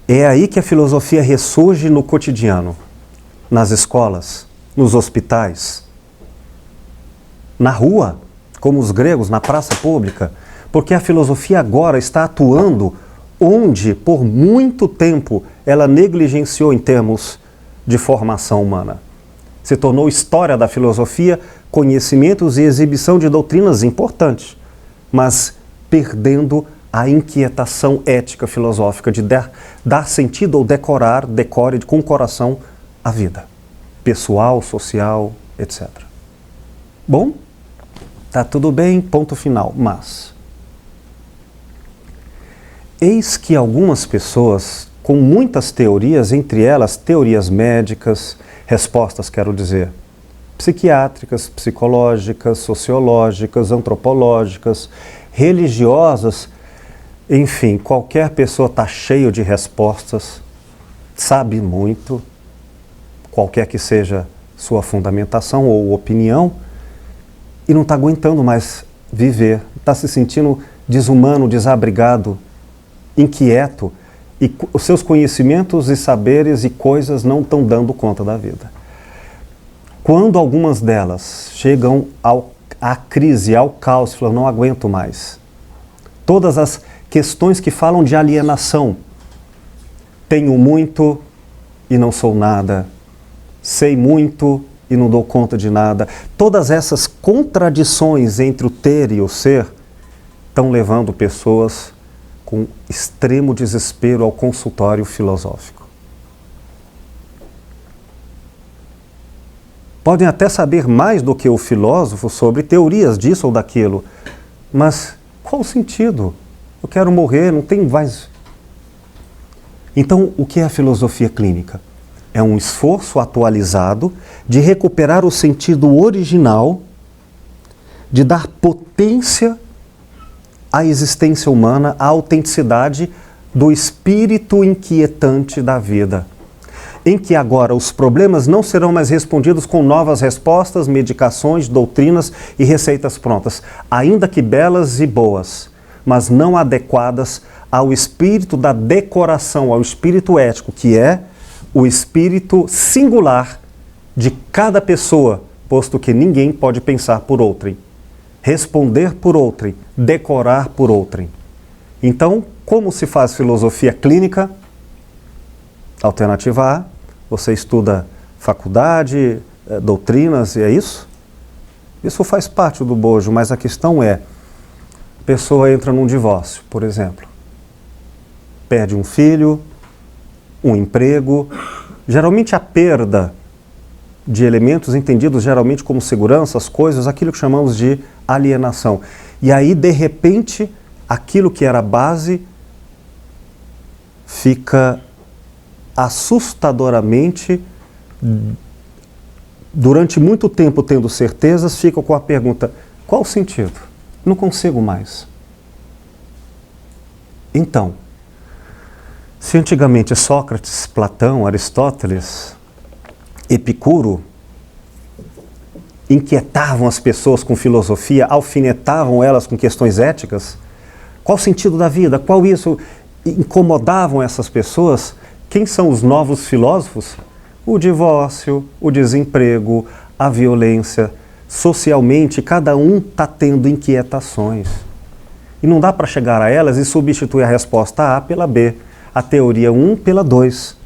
É aí que a filosofia ressurge no cotidiano, nas escolas, nos hospitais, na rua, como os gregos, na praça pública, porque a filosofia agora está atuando onde, por muito tempo, ela negligenciou em termos de formação humana. Se tornou história da filosofia, conhecimentos e exibição de doutrinas importantes, mas perdendo a inquietação ética filosófica de dar sentido ou decore com o coração a vida, pessoal, social, etc. Bom, tá tudo bem, ponto final. Mas eis que algumas pessoas com muitas teorias, entre elas teorias médicas, respostas, quero dizer, psiquiátricas, psicológicas, sociológicas, antropológicas, religiosas, enfim, qualquer pessoa está cheio de respostas, sabe muito, qualquer que seja sua fundamentação ou opinião, e não está aguentando mais viver, está se sentindo desumano, desabrigado, inquieto, e os seus conhecimentos e saberes e coisas não estão dando conta da vida. Quando algumas delas chegam à crise, ao caos, falam, não aguento mais. Todas as questões que falam de alienação, tenho muito e não sou nada, sei muito e não dou conta de nada. Todas essas contradições entre o ter e o ser estão levando pessoas com extremo desespero ao consultório filosófico. Podem até saber mais do que o filósofo sobre teorias disso ou daquilo, mas qual o sentido? Eu quero morrer, não tem mais. Então, o que é a filosofia clínica? É um esforço atualizado de recuperar o sentido original, de dar potência à existência humana, à autenticidade do espírito inquietante da vida, em que agora os problemas não serão mais respondidos com novas respostas, medicações, doutrinas e receitas prontas, ainda que belas e boas, mas não adequadas ao espírito da decoração, ao espírito ético, que é o espírito singular de cada pessoa, posto que ninguém pode pensar por outrem, responder por outrem, decorar por outrem. Então, como se faz filosofia clínica? Alternativa A, você estuda faculdade, doutrinas, e é isso? Isso faz parte do bojo, mas a questão é, a pessoa entra num divórcio, por exemplo, perde um filho, um emprego, geralmente a perda de elementos entendidos geralmente como segurança, as coisas, aquilo que chamamos de alienação. E aí, de repente, aquilo que era base fica assustadoramente, durante muito tempo tendo certezas, fica com a pergunta, qual o sentido? Não consigo mais. Então, se antigamente Sócrates, Platão, Aristóteles, Epicuro inquietavam as pessoas com filosofia, alfinetavam elas com questões éticas, qual o sentido da vida? Qual isso? Incomodavam essas pessoas. Quem são os novos filósofos? O divórcio, o desemprego, a violência. Socialmente, cada um está tendo inquietações. E não dá para chegar a elas e substituir a resposta A pela B, a teoria 1 pela 2.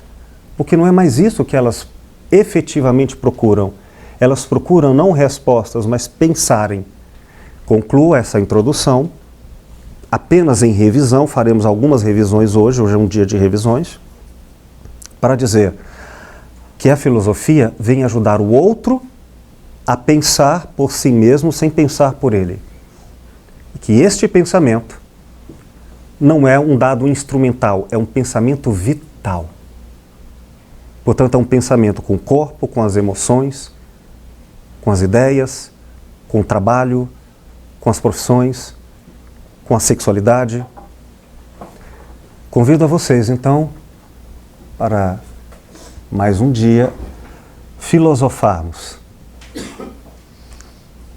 Porque não é mais isso que elas efetivamente procuram. Elas procuram não respostas, mas pensarem. Concluo essa introdução, apenas em revisão, faremos algumas revisões hoje é um dia de revisões, para dizer que a filosofia vem ajudar o outro a pensar por si mesmo sem pensar por ele. E que este pensamento não é um dado instrumental, é um pensamento vital. Portanto, é um pensamento com o corpo, com as emoções, com as ideias, com o trabalho, com as profissões, com a sexualidade. Convido a vocês, então, para mais um dia filosofarmos,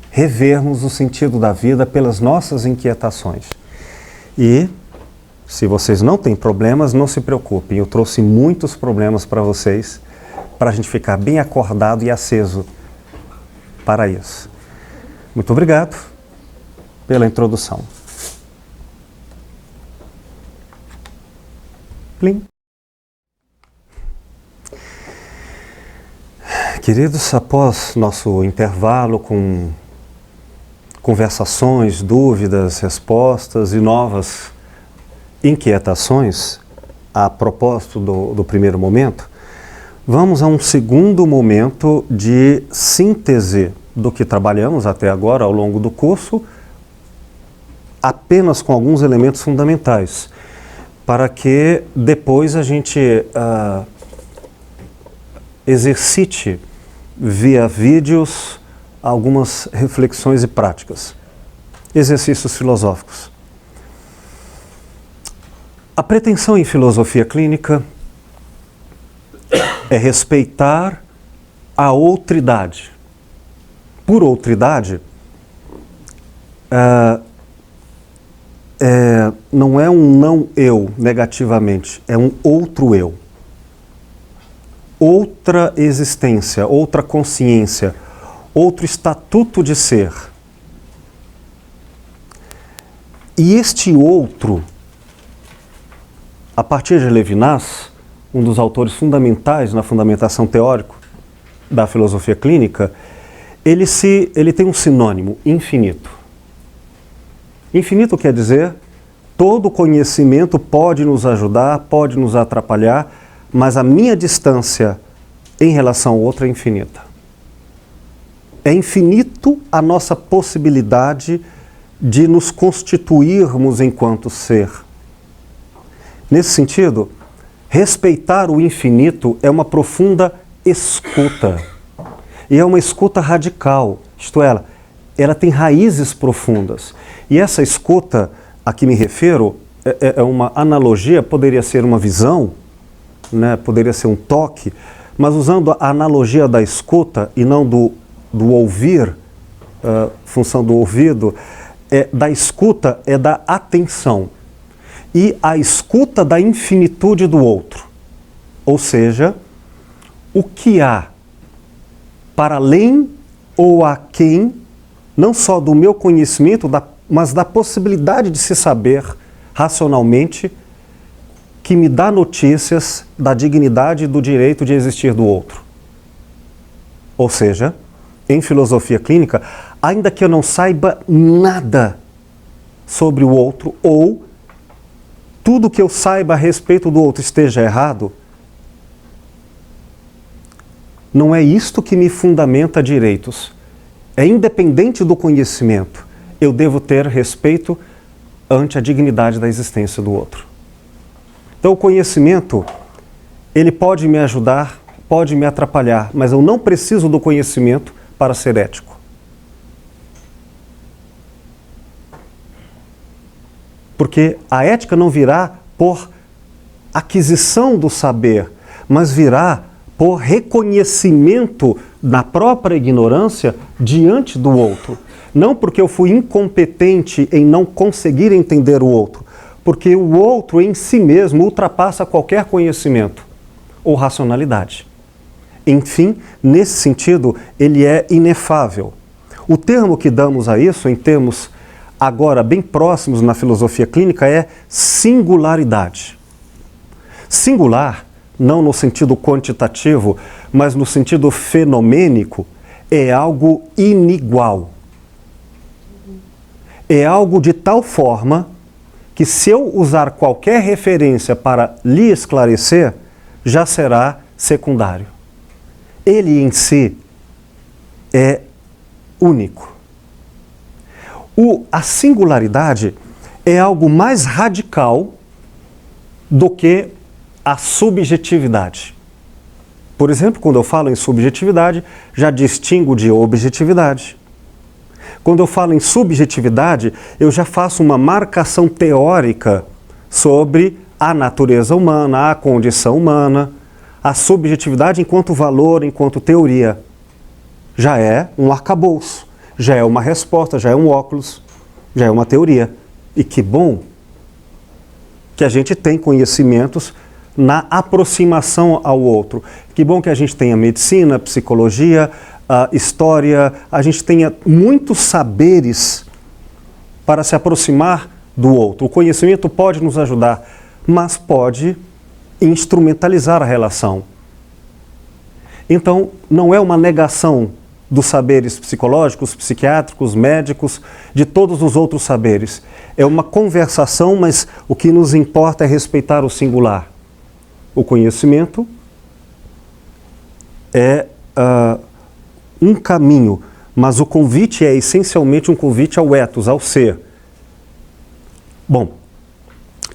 revermos o sentido da vida pelas nossas inquietações. E, se vocês não têm problemas, não se preocupem, eu trouxe muitos problemas para vocês, para a gente ficar bem acordado e aceso para isso. Muito obrigado pela introdução. Plim. Queridos, após nosso intervalo com conversações, dúvidas, respostas e novas inquietações a propósito do primeiro momento, vamos a um segundo momento de síntese do que trabalhamos até agora ao longo do curso, apenas com alguns elementos fundamentais, para que depois a gente exercite via vídeos algumas reflexões e práticas, exercícios filosóficos. A pretensão em filosofia clínica é respeitar a outridade. Por outridade, não é um não eu negativamente, é um outro eu. Outra existência, outra consciência, outro estatuto de ser. E este outro, a partir de Levinas, um dos autores fundamentais na fundamentação teórica da filosofia clínica, ele tem um sinônimo, infinito. Infinito quer dizer, todo conhecimento pode nos ajudar, pode nos atrapalhar, mas a minha distância em relação ao outro é infinita. É infinito a nossa possibilidade de nos constituirmos enquanto ser. Nesse sentido, respeitar o infinito é uma profunda escuta. E é uma escuta radical, isto é, ela tem raízes profundas. E essa escuta a que me refiro é uma analogia, poderia ser uma visão, né, poderia ser um toque, mas usando a analogia da escuta e não do ouvir, função do ouvido, da escuta é da atenção. E a escuta da infinitude do outro. Ou seja, o que há para além ou aquém, não só do meu conhecimento, mas da possibilidade de se saber racionalmente, que me dá notícias da dignidade e do direito de existir do outro. Ou seja, em filosofia clínica, ainda que eu não saiba nada sobre o outro, ou tudo que eu saiba a respeito do outro esteja errado, não é isto que me fundamenta direitos. É independente do conhecimento. Eu devo ter respeito ante a dignidade da existência do outro. Então o conhecimento, ele pode me ajudar, pode me atrapalhar, mas eu não preciso do conhecimento para ser ético. Porque a ética não virá por aquisição do saber, mas virá por reconhecimento na própria ignorância diante do outro. Não porque eu fui incompetente em não conseguir entender o outro, porque o outro em si mesmo ultrapassa qualquer conhecimento ou racionalidade. Enfim, nesse sentido, ele é inefável. O termo que damos a isso, em termos agora bem próximos na filosofia clínica, é singularidade. Singular, não no sentido quantitativo, mas no sentido fenomênico, é algo inigual. É algo de tal forma que, se eu usar qualquer referência para lhe esclarecer, já será secundário. Ele em si é único. A singularidade é algo mais radical do que a subjetividade. Por exemplo, quando eu falo em subjetividade, já distingo de objetividade. Quando eu falo em subjetividade, eu já faço uma marcação teórica sobre a natureza humana, a condição humana, a subjetividade enquanto valor, enquanto teoria. Já é um arcabouço, já é uma resposta, já é um óculos, já é uma teoria. E que bom que a gente tem conhecimentos na aproximação ao outro. Que bom que a gente tenha medicina, psicologia, história, a gente tenha muitos saberes para se aproximar do outro. O conhecimento pode nos ajudar, mas pode instrumentalizar a relação. Então, não é uma negação dos saberes psicológicos, psiquiátricos, médicos, de todos os outros saberes. É uma conversação, mas o que nos importa é respeitar o singular. O conhecimento é um caminho mas o convite é essencialmente um convite ao ethos, ao ser. Bom,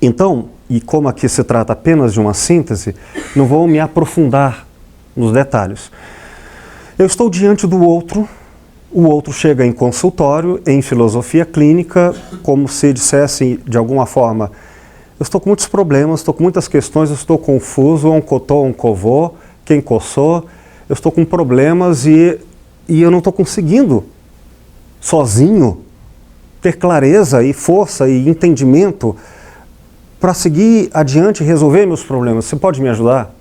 então, e como aqui se trata apenas de uma síntese, não vou me aprofundar nos detalhes. Eu estou diante do outro, o outro chega em consultório, em filosofia clínica, como se dissesse de alguma forma: eu estou com muitos problemas, estou com muitas questões, eu estou confuso, oncotô, oncovô, quem coçou, eu estou com problemas e eu não estou conseguindo, sozinho, ter clareza e força e entendimento para seguir adiante e resolver meus problemas. Você pode me ajudar?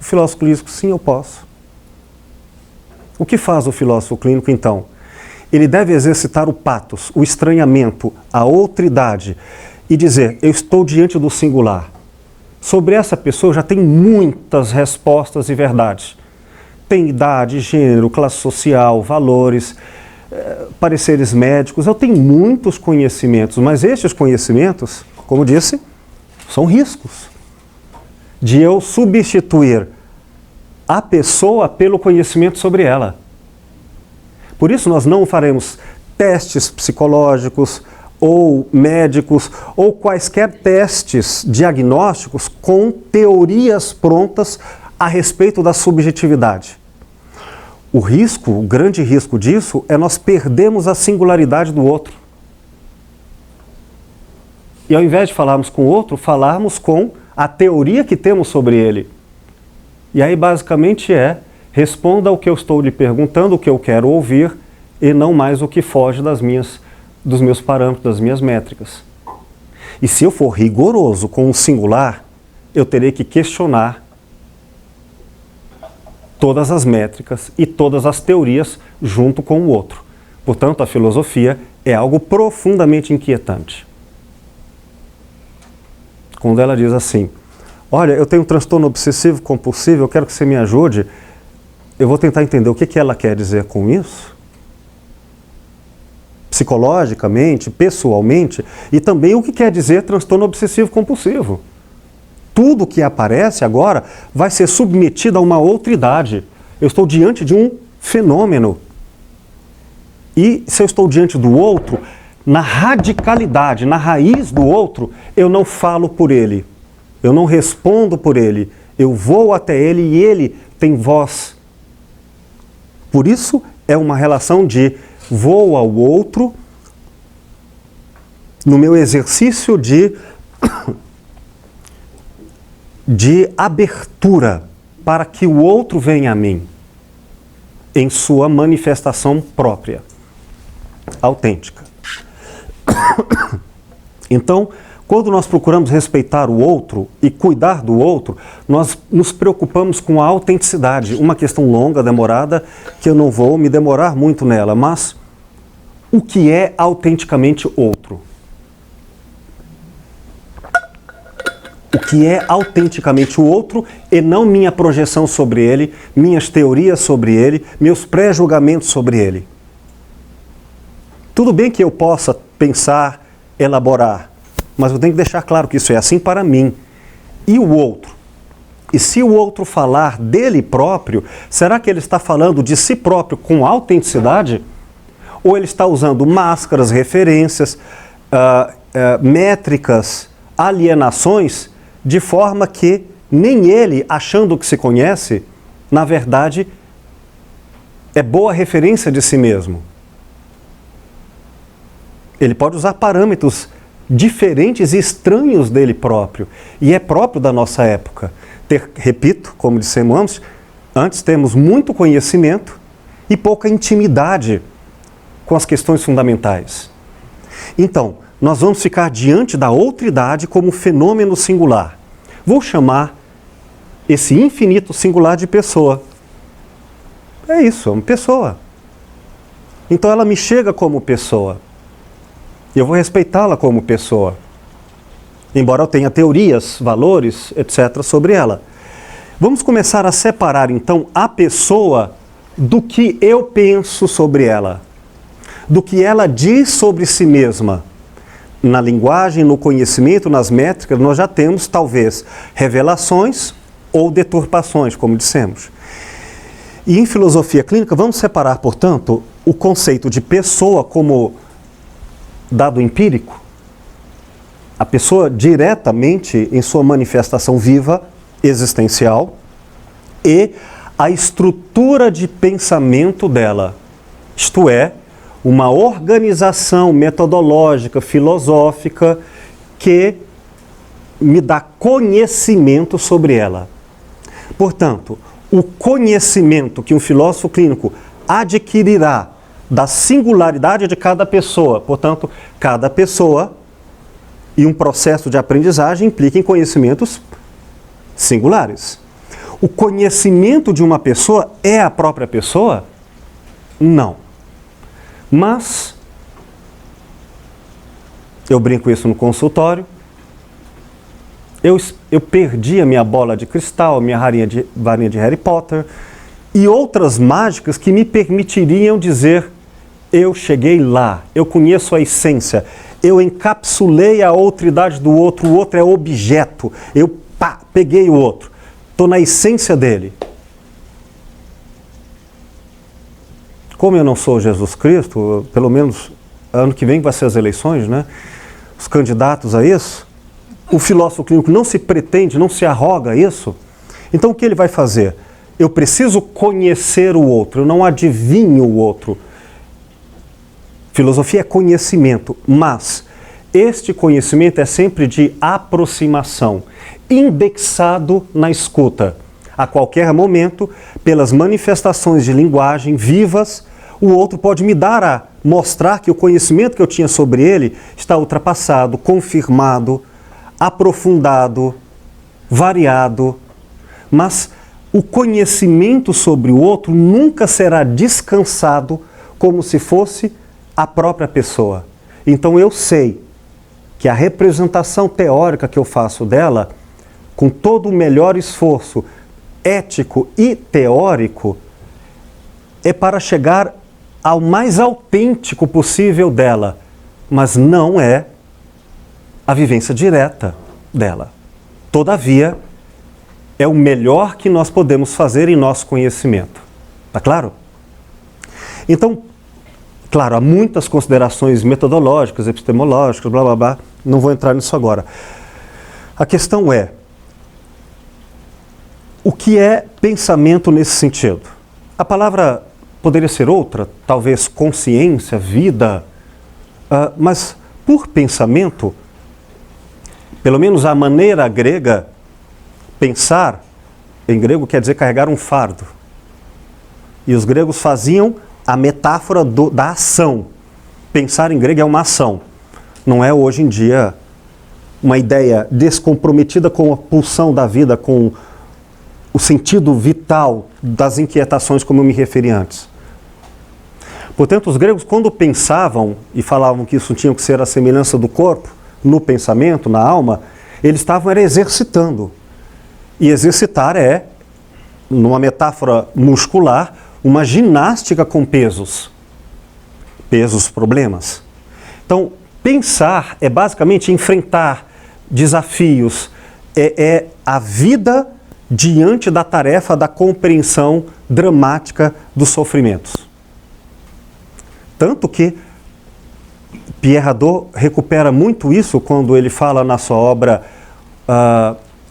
O filósofo clínico: sim, eu posso. O que faz o filósofo clínico, então? Ele deve exercitar o patos, o estranhamento, a outridade, e dizer: eu estou diante do singular. Sobre essa pessoa já tem muitas respostas e verdades. Tem idade, gênero, classe social, valores, pareceres médicos. Eu tenho muitos conhecimentos, mas estes conhecimentos, como disse, são riscos de eu substituir a pessoa pelo conhecimento sobre ela. Por isso nós não faremos testes psicológicos ou médicos ou quaisquer testes diagnósticos com teorias prontas a respeito da subjetividade. O risco, o grande risco disso é nós perdermos a singularidade do outro. E ao invés de falarmos com o outro, falarmos com a teoria que temos sobre ele. E aí basicamente responda o que eu estou lhe perguntando, o que eu quero ouvir, e não mais o que foge dos meus parâmetros, das minhas métricas. E se eu for rigoroso com o singular, eu terei que questionar todas as métricas e todas as teorias junto com o outro. Portanto, a filosofia é algo profundamente inquietante. Quando ela diz assim: olha, eu tenho um transtorno obsessivo compulsivo, eu quero que você me ajude, eu vou tentar entender o que ela quer dizer com isso, psicologicamente, pessoalmente, e também o que quer dizer transtorno obsessivo compulsivo. Tudo que aparece agora vai ser submetido a uma outridade. Eu estou diante de um fenômeno. E se eu estou diante do outro, na radicalidade, na raiz do outro, eu não falo por ele. Eu não respondo por ele. Eu vou até ele e ele tem voz. Por isso é uma relação de vou ao outro no meu exercício de abertura para que o outro venha a mim em sua manifestação própria, autêntica. Então, quando nós procuramos respeitar o outro e cuidar do outro, nós nos preocupamos com a autenticidade. Uma questão longa, demorada, que eu não vou me demorar muito nela, mas o que é autenticamente outro? O que é autenticamente o outro e não minha projeção sobre ele, minhas teorias sobre ele, meus pré-julgamentos sobre ele. Tudo bem que eu possa pensar, elaborar, mas eu tenho que deixar claro que isso é assim para mim. E o outro? E se o outro falar dele próprio, será que ele está falando de si próprio com autenticidade? Ou ele está usando máscaras, referências, métricas, alienações, de forma que nem ele, achando que se conhece, na verdade, é boa referência de si mesmo. Ele pode usar parâmetros diferentes e estranhos dele próprio. E é próprio da nossa época. Repito, como dissemos antes, temos muito conhecimento e pouca intimidade com as questões fundamentais. Então, nós vamos ficar diante da outridade como fenômeno singular. Vou chamar esse infinito singular de pessoa. É isso, é uma pessoa. Então ela me chega como pessoa. E eu vou respeitá-la como pessoa. Embora eu tenha teorias, valores, etc. sobre ela. Vamos começar a separar então a pessoa do que eu penso sobre ela. Do que ela diz sobre si mesma. Na linguagem, no conhecimento, nas métricas, nós já temos, talvez, revelações ou deturpações, como dissemos. E em filosofia clínica, vamos separar, portanto, o conceito de pessoa como dado empírico, a pessoa diretamente em sua manifestação viva, existencial, e a estrutura de pensamento dela, isto é, uma organização metodológica, filosófica, que me dá conhecimento sobre ela. Portanto, o conhecimento que um filósofo clínico adquirirá da singularidade de cada pessoa, portanto, cada pessoa e um processo de aprendizagem implica em conhecimentos singulares. O conhecimento de uma pessoa é a própria pessoa? Não. Mas, eu brinco isso no consultório, eu perdi a minha bola de cristal, a minha varinha de Harry Potter e outras mágicas que me permitiriam dizer: eu cheguei lá, eu conheço a essência, eu encapsulei a outridade do outro, o outro é objeto, eu peguei o outro, estou na essência dele. Como eu não sou Jesus Cristo, pelo menos ano que vem vai ser as eleições, né? Os candidatos a isso, o filósofo clínico não se pretende, não se arroga isso. Então o que ele vai fazer? Eu preciso conhecer o outro, eu não adivinho o outro. Filosofia é conhecimento, mas este conhecimento é sempre de aproximação, indexado na escuta. A qualquer momento, pelas manifestações de linguagem vivas, o outro pode me mostrar que o conhecimento que eu tinha sobre ele está ultrapassado, confirmado, aprofundado, variado, mas o conhecimento sobre o outro nunca será descansado como se fosse a própria pessoa. Então eu sei que a representação teórica que eu faço dela, com todo o melhor esforço ético e teórico, é para chegar ao mais autêntico possível dela, mas não é a vivência direta dela. Todavia, é o melhor que nós podemos fazer em nosso conhecimento. Tá claro? Então, claro, há muitas considerações metodológicas, epistemológicas, blá blá blá, não vou entrar nisso agora. A questão é, o que é pensamento nesse sentido? A palavra poderia ser outra, talvez consciência, vida, mas por pensamento, pelo menos a maneira grega, pensar, em grego quer dizer carregar um fardo. E os gregos faziam a metáfora da ação. Pensar em grego é uma ação. Não é hoje em dia uma ideia descomprometida com a pulsão da vida, com o sentido vital das inquietações, como eu me referi antes. Portanto, os gregos, quando pensavam e falavam que isso tinha que ser a semelhança do corpo, no pensamento, na alma, eles estavam exercitando. E exercitar é, numa metáfora muscular, uma ginástica com pesos. Pesos, problemas. Então, pensar é basicamente enfrentar desafios, é a vida diante da tarefa da compreensão dramática dos sofrimentos. Tanto que Pierre Hadot recupera muito isso quando ele fala na sua obra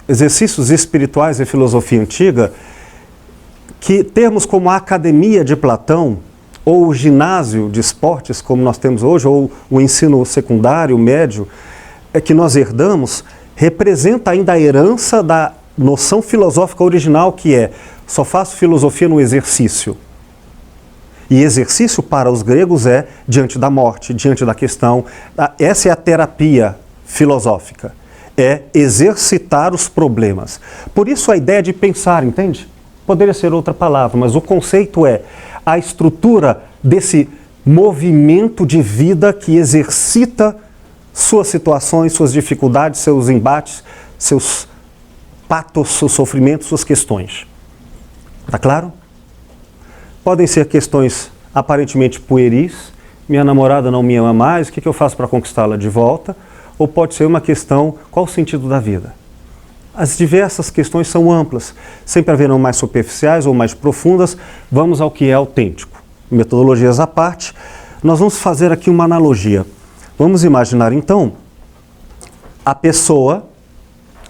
Exercícios Espirituais e Filosofia Antiga, que termos como a Academia de Platão, ou o ginásio de esportes, como nós temos hoje, ou o ensino secundário, médio, que nós herdamos, representa ainda a herança da noção filosófica original, que é: só faço filosofia no exercício. E exercício para os gregos é diante da morte, diante da questão. Essa é a terapia filosófica, é exercitar os problemas. Por isso a ideia de pensar, entende? Poderia ser outra palavra, mas o conceito é a estrutura desse movimento de vida que exercita suas situações, suas dificuldades, seus embates, seus patos, seus sofrimentos, suas questões. Tá claro? Podem ser questões aparentemente pueris, minha namorada não me ama mais, o que eu faço para conquistá-la de volta? Ou pode ser uma questão, qual o sentido da vida? as diversas questões são amplas. Sempre haverão mais superficiais ou mais profundas. Vamos ao que é autêntico. Metodologias à parte, nós vamos fazer aqui uma analogia. Vamos imaginar, então, a pessoa,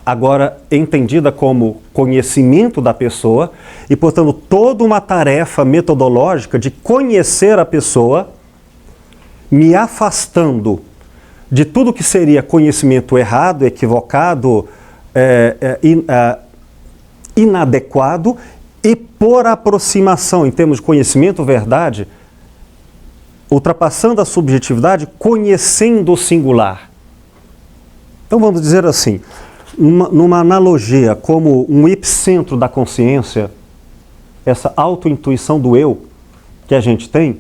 agora entendida como conhecimento da pessoa, e, portanto, toda uma tarefa metodológica de conhecer a pessoa, me afastando de tudo que seria conhecimento errado, equivocado, inadequado, e por aproximação, em termos de conhecimento, verdade, ultrapassando a subjetividade, conhecendo o singular. Então vamos dizer assim, numa analogia como um epicentro da consciência, essa autointuição do eu que a gente tem,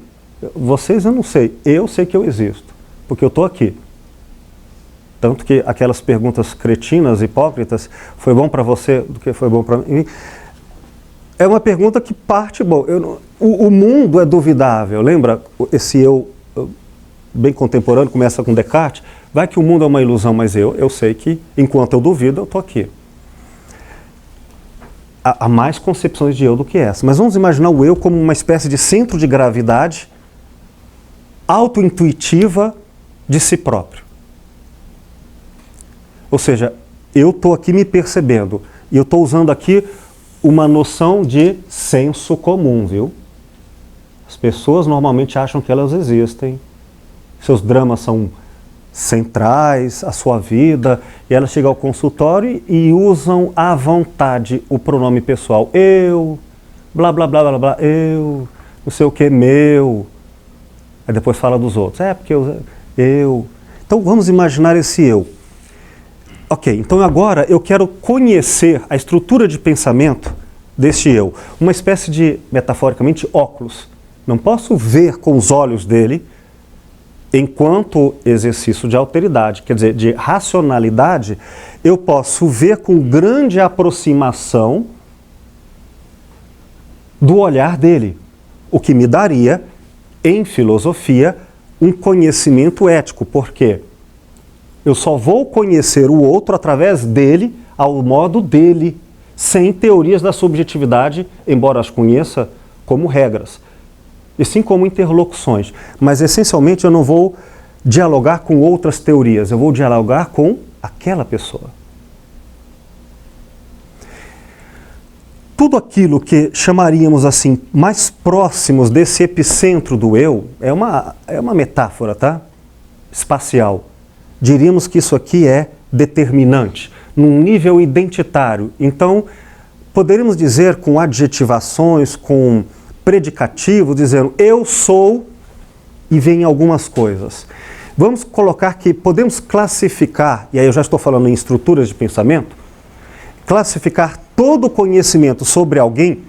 vocês eu não sei, eu sei que eu existo, porque eu estou aqui. Tanto que aquelas perguntas cretinas, hipócritas, foi bom para você do que foi bom para mim? É uma pergunta que parte, o mundo é duvidável, lembra? Esse eu bem contemporâneo, começa com Descartes, vai que o mundo é uma ilusão, mas eu sei que, enquanto eu duvido, eu estou aqui. Há mais concepções de eu do que essa, mas vamos imaginar o eu como uma espécie de centro de gravidade autointuitiva de si próprio. Ou seja, eu estou aqui me percebendo, e eu estou usando aqui uma noção de senso comum, viu? As pessoas normalmente acham que elas existem, seus dramas são centrais, a sua vida, e elas chegam ao consultório e usam à vontade o pronome pessoal. Eu, blá, blá, blá, blá, blá, eu, não sei o que, meu. Aí depois fala dos outros. Porque eu. Então vamos imaginar esse eu. Ok, então agora eu quero conhecer a estrutura de pensamento deste eu. Uma espécie de, metaforicamente, óculos. Não posso ver com os olhos dele enquanto exercício de alteridade, quer dizer, de racionalidade, eu posso ver com grande aproximação do olhar dele, o que me daria, em filosofia, um conhecimento ético, porque eu só vou conhecer o outro através dele, ao modo dele, sem teorias da subjetividade, embora as conheça como regras, e sim como interlocuções. Mas, essencialmente, eu não vou dialogar com outras teorias, eu vou dialogar com aquela pessoa. Tudo aquilo que chamaríamos assim, mais próximos desse epicentro do eu, é uma metáfora, tá? Espacial. Diríamos que isso aqui é determinante, num nível identitário. Então, poderíamos dizer com adjetivações, com predicativo, dizendo eu sou, e vem algumas coisas. Vamos colocar que podemos classificar, e aí eu já estou falando em estruturas de pensamento, classificar todo o conhecimento sobre alguém,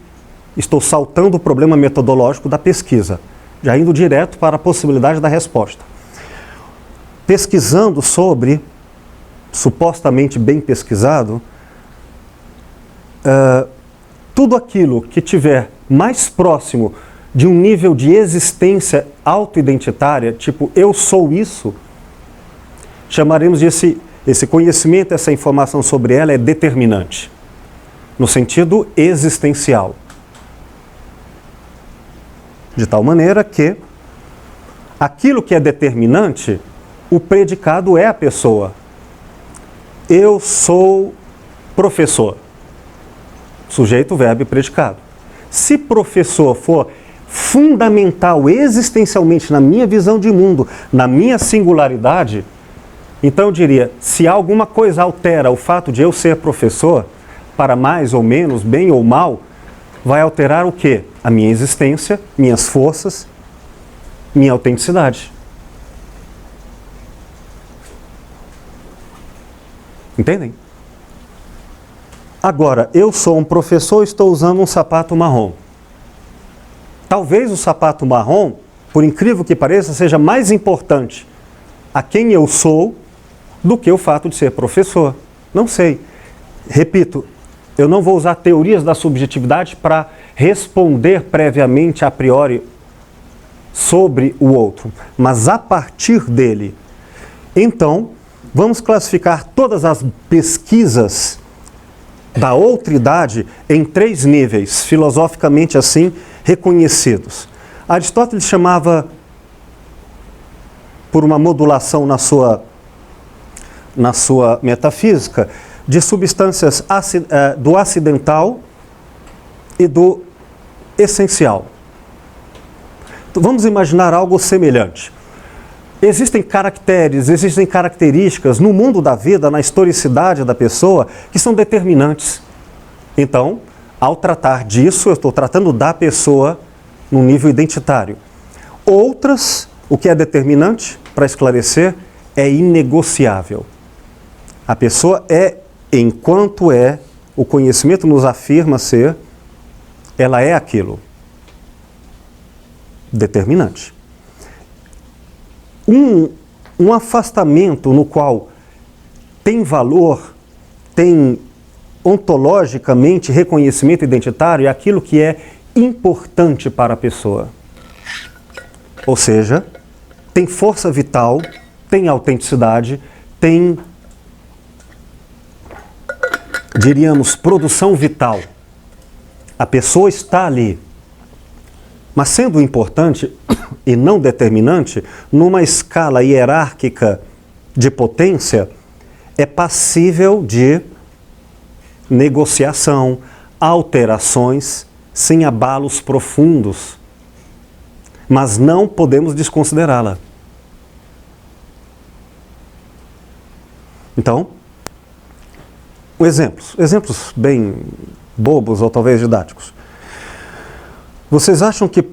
estou saltando o problema metodológico da pesquisa, já indo direto para a possibilidade da resposta. Pesquisando sobre, supostamente bem pesquisado, tudo aquilo que tiver mais próximo de um nível de existência auto-identitária, tipo eu sou isso, chamaremos de esse conhecimento, essa informação sobre ela é determinante, no sentido existencial. De tal maneira que aquilo que é determinante, o predicado é a pessoa. Eu sou professor. Sujeito, verbo e predicado. Se professor for fundamental existencialmente na minha visão de mundo, na minha singularidade, então eu diria, se alguma coisa altera o fato de eu ser professor, para mais ou menos, bem ou mal, vai alterar o quê? A minha existência, minhas forças, minha autenticidade. Entendem? Agora, eu sou um professor e estou usando um sapato marrom. Talvez o sapato marrom, por incrível que pareça, seja mais importante a quem eu sou do que o fato de ser professor. Não sei. Repito, eu não vou usar teorias da subjetividade para responder previamente, a priori, sobre o outro, mas a partir dele. Então, vamos classificar todas as pesquisas da outridade em 3 níveis, filosoficamente assim reconhecidos. Aristóteles chamava, por uma modulação na sua metafísica, de substâncias do acidental e do essencial. Então, vamos imaginar algo semelhante. Existem caracteres, existem características no mundo da vida, na historicidade da pessoa, que são determinantes. Então, ao tratar disso, eu estou tratando da pessoa no nível identitário. Outras, o que é determinante, para esclarecer, é inegociável. A pessoa é, enquanto é, o conhecimento nos afirma ser, ela é aquilo. Determinante. Um afastamento no qual tem valor, tem ontologicamente reconhecimento identitário, é aquilo que é importante para a pessoa. Ou seja, tem força vital, tem autenticidade, tem, diríamos, produção vital. A pessoa está ali. Mas sendo importante e não determinante, numa escala hierárquica de potência, é passível de negociação, alterações, sem abalos profundos. Mas não podemos desconsiderá-la. Então, exemplos bem bobos ou talvez didáticos. Vocês acham que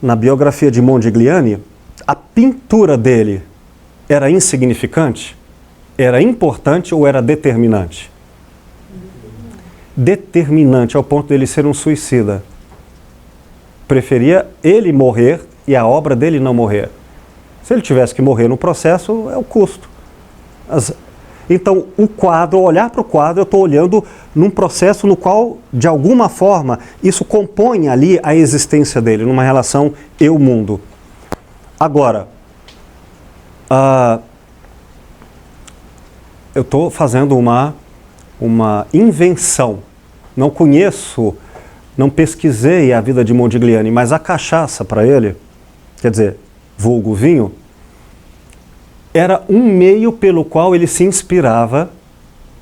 na biografia de Modigliani, a pintura dele era insignificante? Era importante ou era determinante? Determinante ao ponto dele ser um suicida. Preferia ele morrer e a obra dele não morrer. Se ele tivesse que morrer no processo, é o custo. Então, o quadro, olhar para o quadro, eu estou olhando num processo no qual, de alguma forma, isso compõe ali a existência dele, numa relação eu-mundo. Agora, eu estou fazendo uma invenção. Não conheço, não pesquisei a vida de Modigliani, mas a cachaça para ele, quer dizer, vulgo vinho, era um meio pelo qual ele se inspirava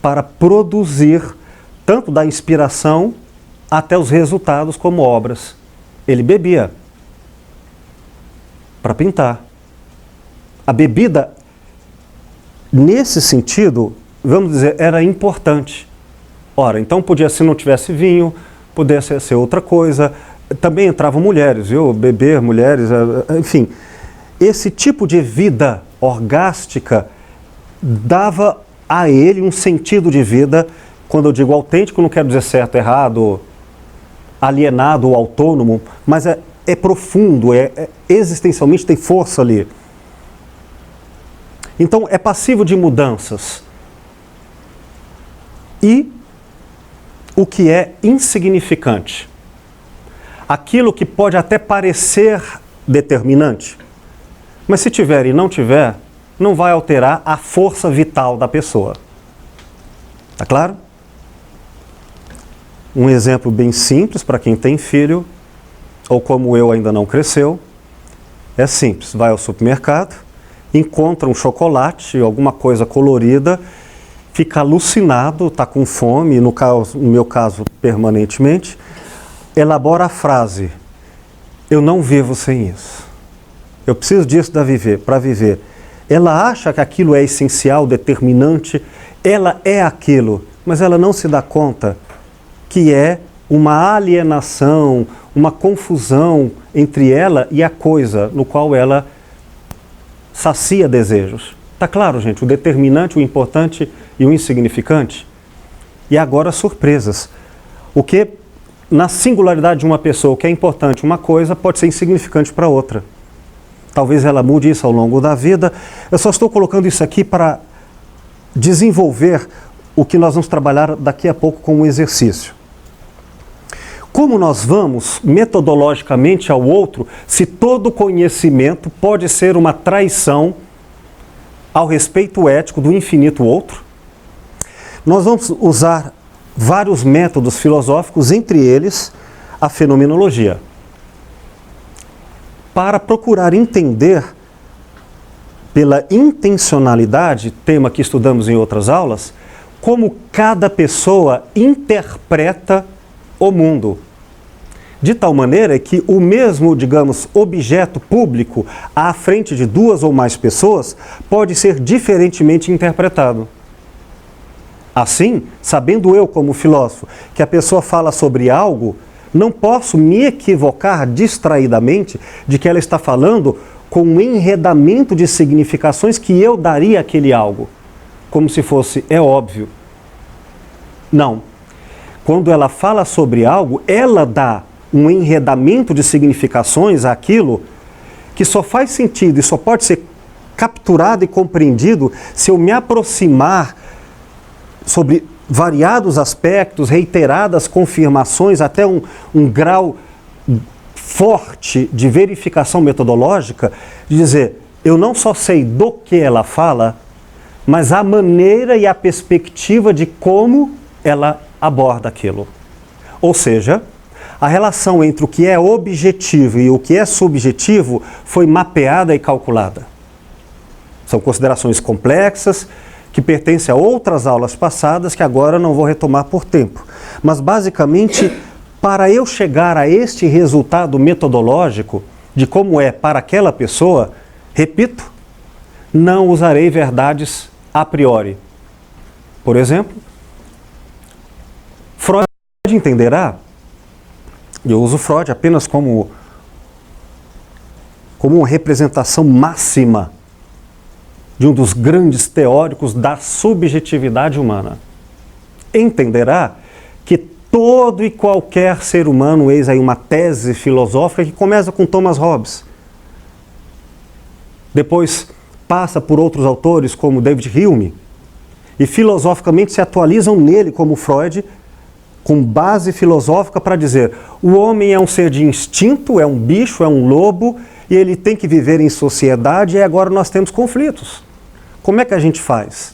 para produzir tanto da inspiração até os resultados como obras. Ele bebia para pintar. A bebida, nesse sentido, vamos dizer, era importante. Ora, então podia, se não tivesse vinho, pudesse ser outra coisa. Também entravam mulheres, viu? Beber, mulheres, enfim. Esse tipo de vida orgástica dava a ele um sentido de vida. Quando eu digo autêntico, não quero dizer certo, errado, alienado ou autônomo, mas é profundo, existencialmente tem força ali. Então é passível de mudanças. E o que é insignificante? Aquilo que pode até parecer determinante, mas se tiver e não tiver, não vai alterar a força vital da pessoa. Tá claro? Um exemplo bem simples para quem tem filho, ou como eu ainda não cresceu, é simples. Vai ao supermercado, encontra um chocolate, alguma coisa colorida, fica alucinado, está com fome, no meu caso, permanentemente, elabora a frase: eu não vivo sem isso. Eu preciso disso para viver. Ela acha que aquilo é essencial, determinante, ela é aquilo, mas ela não se dá conta que é uma alienação, uma confusão entre ela e a coisa no qual ela sacia desejos. Tá claro, gente? O determinante, o importante e o insignificante. E agora surpresas. O que na singularidade de uma pessoa, o que é importante uma coisa, pode ser insignificante para outra. Talvez ela mude isso ao longo da vida. Eu só estou colocando isso aqui para desenvolver o que nós vamos trabalhar daqui a pouco com um exercício. Como nós vamos metodologicamente ao outro, se todo conhecimento pode ser uma traição ao respeito ético do infinito outro? Nós vamos usar vários métodos filosóficos, entre eles a fenomenologia, para procurar entender pela intencionalidade, tema que estudamos em outras aulas, como cada pessoa interpreta o mundo. De tal maneira que o mesmo, digamos, objeto público à frente de duas ou mais pessoas pode ser diferentemente interpretado. Assim, sabendo eu como filósofo que a pessoa fala sobre algo, não posso me equivocar distraidamente de que ela está falando com um enredamento de significações que eu daria àquele algo, como se fosse, é óbvio. Não. Quando ela fala sobre algo, ela dá um enredamento de significações àquilo que só faz sentido e só pode ser capturado e compreendido se eu me aproximar sobre variados aspectos, reiteradas confirmações, até um grau forte de verificação metodológica, de dizer, eu não só sei do que ela fala, mas a maneira e a perspectiva de como ela aborda aquilo. Ou seja, a relação entre o que é objetivo e o que é subjetivo foi mapeada e calculada. São considerações complexas, que pertencem a outras aulas passadas, que agora não vou retomar por tempo. Mas, basicamente, para eu chegar a este resultado metodológico de como é para aquela pessoa, repito, não usarei verdades a priori. Por exemplo, Freud entenderá, eu uso Freud apenas como uma representação máxima de um dos grandes teóricos da subjetividade humana. Entenderá que todo e qualquer ser humano, eis aí uma tese filosófica que começa com Thomas Hobbes, depois passa por outros autores como David Hume, e filosoficamente se atualizam nele como Freud, com base filosófica para dizer, o homem é um ser de instinto, é um bicho, é um lobo, e ele tem que viver em sociedade, e agora nós temos conflitos. Como é que a gente faz?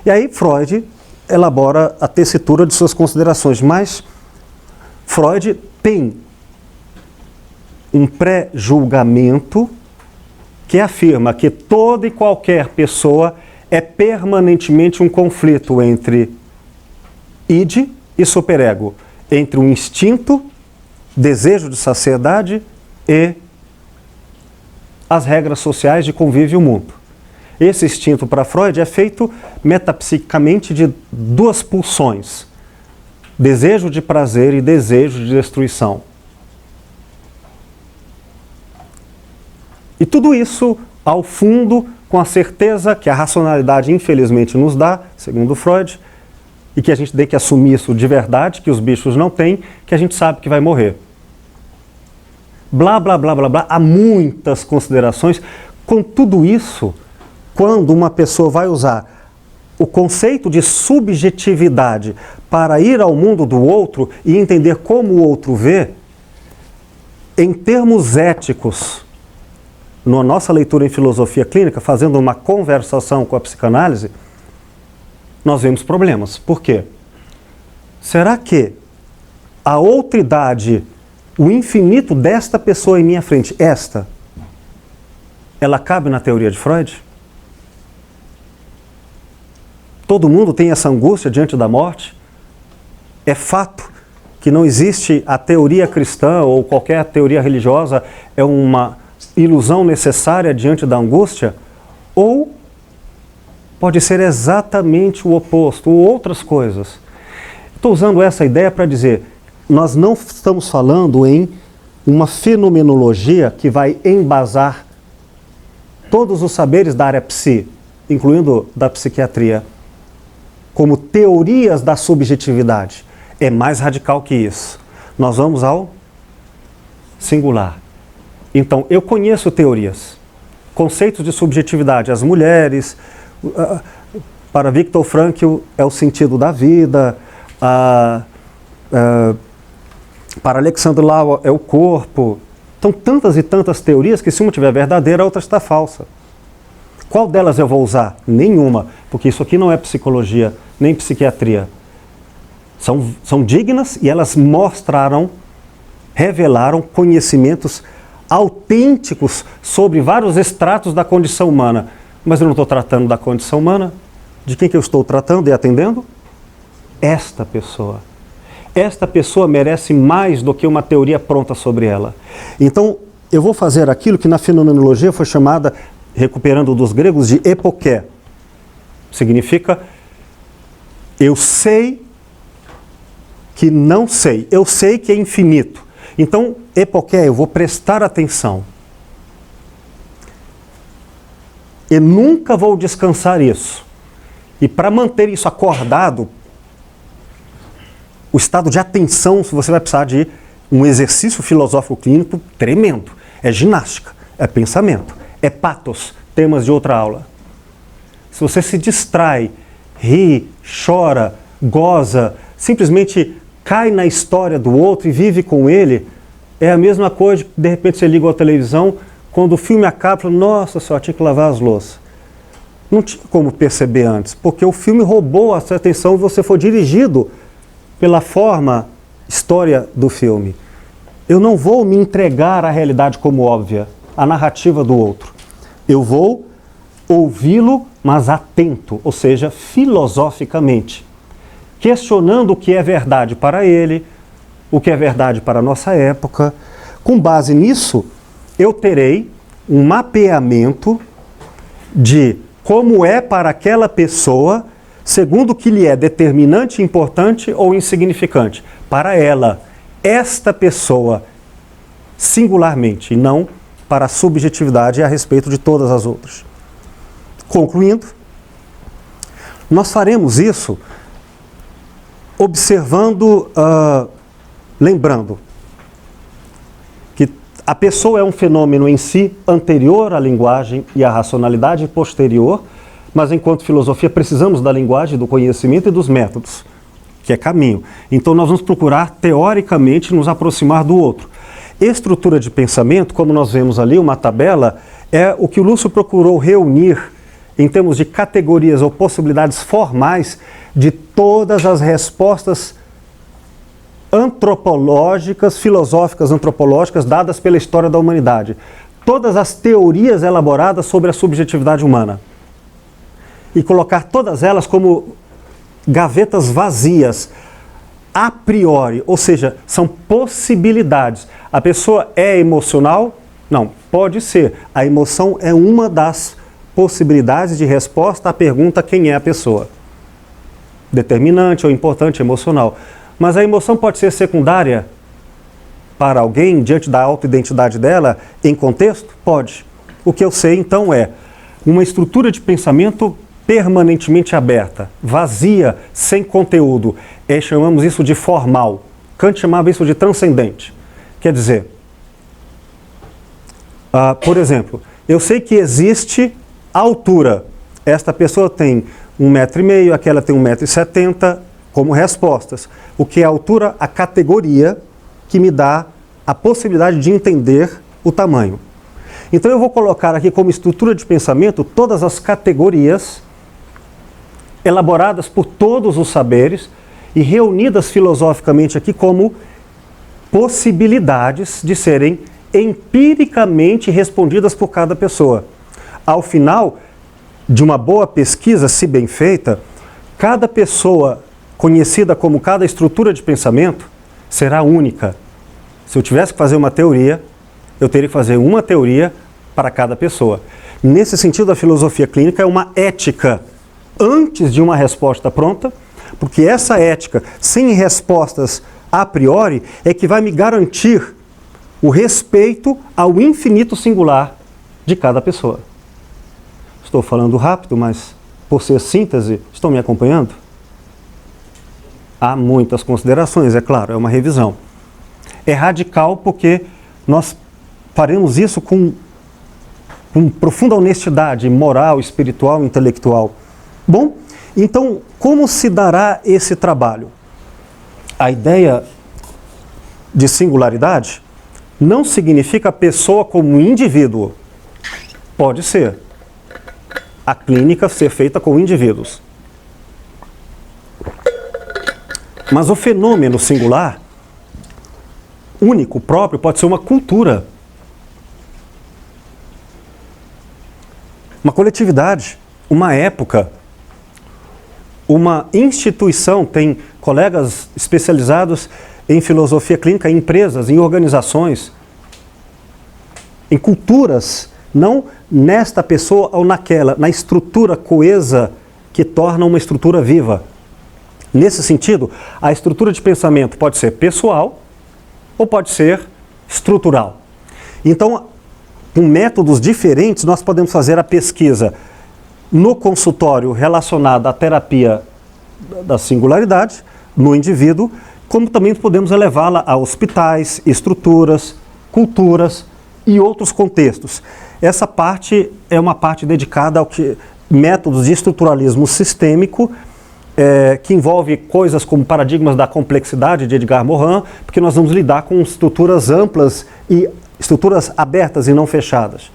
E aí Freud elabora a tessitura de suas considerações, mas Freud tem um pré-julgamento que afirma que toda e qualquer pessoa é permanentemente um conflito entre id e superego, entre um instinto, desejo de saciedade e as regras sociais de convívio mútuo. Esse instinto para Freud é feito metapsiquicamente de duas pulsões, desejo de prazer e desejo de destruição. E tudo isso, ao fundo, com a certeza que a racionalidade infelizmente nos dá, segundo Freud, e que a gente tem que assumir isso de verdade, que os bichos não têm, que a gente sabe que vai morrer. Blá, blá, blá, blá, blá, há muitas considerações. Com tudo isso, quando uma pessoa vai usar o conceito de subjetividade para ir ao mundo do outro e entender como o outro vê, em termos éticos, na nossa leitura em filosofia clínica, fazendo uma conversação com a psicanálise, nós vemos problemas. Por quê? Será que a outridade, o infinito desta pessoa em minha frente, ela cabe na teoria de Freud? Todo mundo tem essa angústia diante da morte? É fato que não existe a teoria cristã ou qualquer teoria religiosa, é uma ilusão necessária diante da angústia? Ou pode ser exatamente o oposto, ou outras coisas? Estou usando essa ideia para dizer, nós não estamos falando em uma fenomenologia que vai embasar todos os saberes da área psi, incluindo da psiquiatria, como teorias da subjetividade. É mais radical que isso. Nós vamos ao singular. Então, eu conheço teorias, conceitos de subjetividade. As mulheres, para Viktor Frankl, é o sentido da vida, para Alexander Lau é o corpo. Então, tantas e tantas teorias que, se uma estiver verdadeira, a outra está falsa. Qual delas eu vou usar? Nenhuma, porque isso aqui não é psicologia, nem psiquiatria. São dignas e elas revelaram conhecimentos autênticos sobre vários estratos da condição humana. Mas eu não estou tratando da condição humana. De quem que eu estou tratando e atendendo? Esta pessoa. Esta pessoa merece mais do que uma teoria pronta sobre ela. Então, eu vou fazer aquilo que na fenomenologia foi chamada, recuperando dos gregos, de epoké. Significa, eu sei que não sei, eu sei que é infinito. Então, epoké, eu vou prestar atenção. E nunca vou descansar isso. E para manter isso acordado, o estado de atenção, você vai precisar de um exercício filosófico clínico tremendo. É ginástica, é pensamento, é patos, temas de outra aula. Se você se distrai, ri, chora, goza, simplesmente cai na história do outro e vive com ele, é a mesma coisa que de repente você liga a televisão, quando o filme acaba, fala, nossa, só tinha que lavar as louças. Não tinha como perceber antes, porque o filme roubou a sua atenção e você foi dirigido pela forma, história do filme. Eu não vou me entregar à realidade como óbvia, à narrativa do outro. Eu vou ouvi-lo, mas atento, ou seja, filosoficamente, questionando o que é verdade para ele, o que é verdade para a nossa época. Com base nisso, eu terei um mapeamento de como é para aquela pessoa, segundo o que lhe é determinante, importante ou insignificante. Para ela, esta pessoa, singularmente, e não para a subjetividade a respeito de todas as outras. Concluindo, nós faremos isso observando, lembrando que a pessoa é um fenômeno em si anterior à linguagem e à racionalidade posterior, mas enquanto filosofia precisamos da linguagem, do conhecimento e dos métodos, que é caminho. Então nós vamos procurar teoricamente nos aproximar do outro. Estrutura de pensamento, como nós vemos ali, uma tabela, é o que o Lúcio procurou reunir em termos de categorias ou possibilidades formais de todas as respostas antropológicas, filosóficas antropológicas dadas pela história da humanidade. Todas as teorias elaboradas sobre a subjetividade humana. E colocar todas elas como gavetas vazias, a priori, ou seja, são possibilidades. A pessoa é emocional? Não, pode ser. A emoção é uma das possibilidades de resposta à pergunta quem é a pessoa. Determinante ou importante emocional. Mas a emoção pode ser secundária para alguém diante da autoidentidade dela em contexto? Pode. O que eu sei então é uma estrutura de pensamento permanentemente aberta, vazia, sem conteúdo. Chamamos isso de formal. Kant chamava isso de transcendente. Quer dizer, por exemplo, eu sei que existe altura. Esta pessoa tem 1,5 m, aquela tem 1,70 m, como respostas. O que é altura? A categoria que me dá a possibilidade de entender o tamanho. Então eu vou colocar aqui como estrutura de pensamento todas as categorias elaboradas por todos os saberes e reunidas filosoficamente aqui como possibilidades de serem empiricamente respondidas por cada pessoa. Ao final de uma boa pesquisa, se bem feita, cada pessoa conhecida como cada estrutura de pensamento será única. Se eu tivesse que fazer uma teoria, eu teria que fazer uma teoria para cada pessoa. Nesse sentido, a filosofia clínica é uma ética antes de uma resposta pronta, porque essa ética, sem respostas a priori, é que vai me garantir o respeito ao infinito singular de cada pessoa. Estou falando rápido, mas por ser síntese, estão me acompanhando? Há muitas considerações, é claro, é uma revisão. É radical porque nós faremos isso com profunda honestidade moral, espiritual, intelectual. Bom, então, como se dará esse trabalho? A ideia de singularidade não significa a pessoa como indivíduo. Pode ser. A clínica ser feita com indivíduos. Mas o fenômeno singular, único, próprio, pode ser uma cultura, uma coletividade, uma época, uma instituição. Tem colegas especializados em filosofia clínica, em empresas, em organizações, em culturas, não nesta pessoa ou naquela, na estrutura coesa que torna uma estrutura viva. Nesse sentido, a estrutura de pensamento pode ser pessoal ou pode ser estrutural. Então, com métodos diferentes, nós podemos fazer a pesquisa no consultório relacionada à terapia da singularidade, no indivíduo, como também podemos elevá-la a hospitais, estruturas, culturas e outros contextos. Essa parte é uma parte dedicada ao que métodos de estruturalismo sistêmico, que envolve coisas como paradigmas da complexidade de Edgar Morin, porque nós vamos lidar com estruturas amplas e estruturas abertas e não fechadas.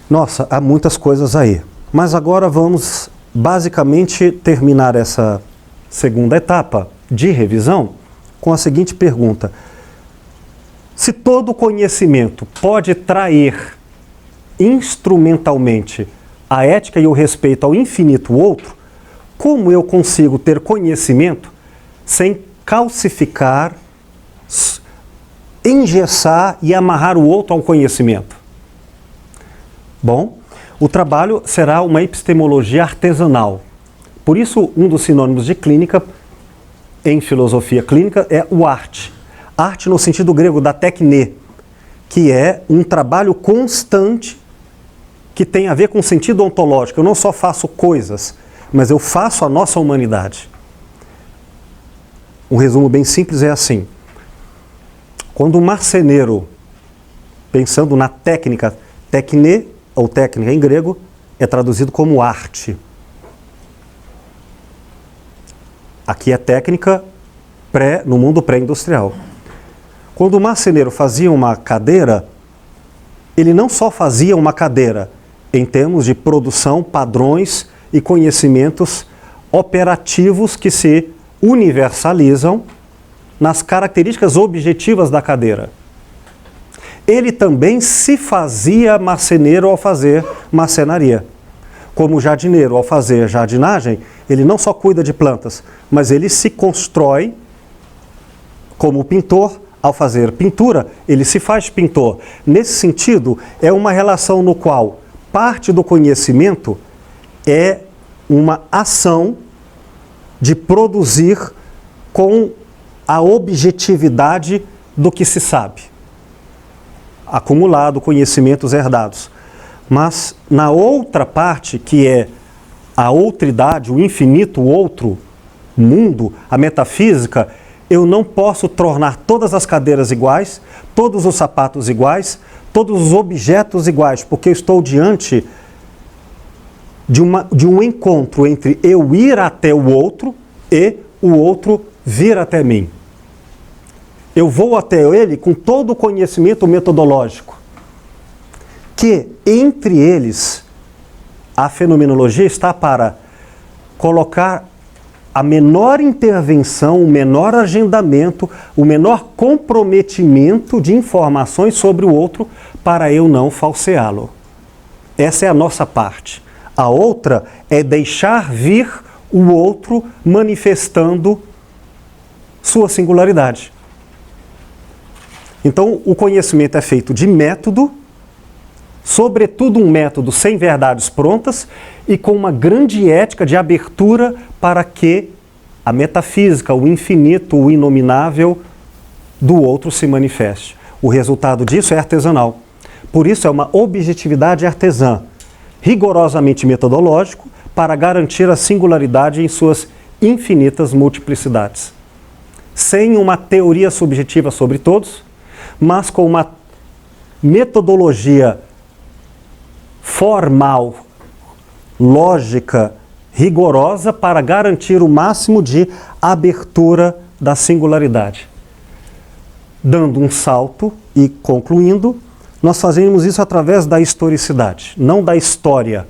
Nossa, há muitas coisas aí. Mas agora vamos basicamente terminar essa segunda etapa de revisão com a seguinte pergunta: se todo conhecimento pode trair instrumentalmente a ética e o respeito ao infinito outro, como eu consigo ter conhecimento sem calcificar, engessar e amarrar o outro ao conhecimento? Bom, o trabalho será uma epistemologia artesanal. Por isso, um dos sinônimos de clínica em filosofia clínica é o arte. Arte no sentido grego da tekne, que é um trabalho constante que tem a ver com sentido ontológico. Eu não só faço coisas, mas eu faço a nossa humanidade. Um resumo bem simples é assim: quando um marceneiro, pensando na técnica, tekne, ou técnica em grego, é traduzido como arte. Aqui é técnica no mundo pré-industrial. Quando o marceneiro fazia uma cadeira, ele não só fazia uma cadeira em termos de produção, padrões e conhecimentos operativos que se universalizam nas características objetivas da cadeira. Ele também se fazia marceneiro ao fazer marcenaria. Como jardineiro ao fazer jardinagem, ele não só cuida de plantas, mas ele se constrói. Como pintor, ao fazer pintura, ele se faz pintor. Nesse sentido, é uma relação no qual parte do conhecimento é uma ação de produzir com a objetividade do que se sabe. Acumulado, conhecimentos herdados. Mas na outra parte, que é a outridade, o infinito outro mundo, a metafísica, eu não posso tornar todas as cadeiras iguais, todos os sapatos iguais, todos os objetos iguais, porque eu estou diante de um encontro entre eu ir até o outro e o outro vir até mim. Eu vou até ele com todo o conhecimento metodológico, que entre eles a fenomenologia está para colocar a menor intervenção, o menor agendamento, o menor comprometimento de informações sobre o outro para eu não falseá-lo. Essa é a nossa parte. A outra é deixar vir o outro manifestando sua singularidade. Então, o conhecimento é feito de método, sobretudo um método sem verdades prontas e com uma grande ética de abertura para que a metafísica, o infinito, o inominável do outro se manifeste. O resultado disso é artesanal. Por isso é uma objetividade artesã, rigorosamente metodológico, para garantir a singularidade em suas infinitas multiplicidades. Sem uma teoria subjetiva sobre todos, mas com uma metodologia formal, lógica, rigorosa para garantir o máximo de abertura da singularidade. Dando um salto e concluindo, nós fazemos isso através da historicidade, não da história,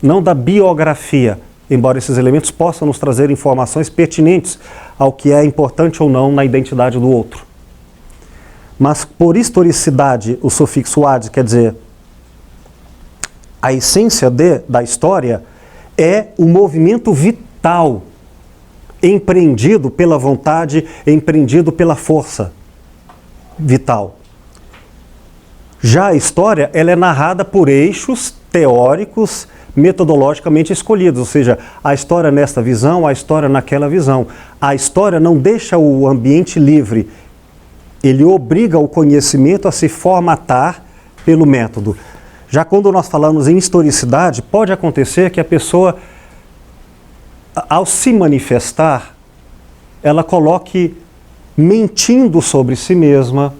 não da biografia, embora esses elementos possam nos trazer informações pertinentes ao que é importante ou não na identidade do outro. Mas por historicidade, o sufixo ad, quer dizer, a essência da história é o movimento vital, empreendido pela vontade, empreendido pela força vital. Já a história, ela é narrada por eixos teóricos, metodologicamente escolhidos, ou seja, a história nesta visão, a história naquela visão. A história não deixa o ambiente livre, ele obriga o conhecimento a se formatar pelo método. Já quando nós falamos em historicidade, pode acontecer que a pessoa, ao se manifestar, ela coloque mentindo sobre si mesma,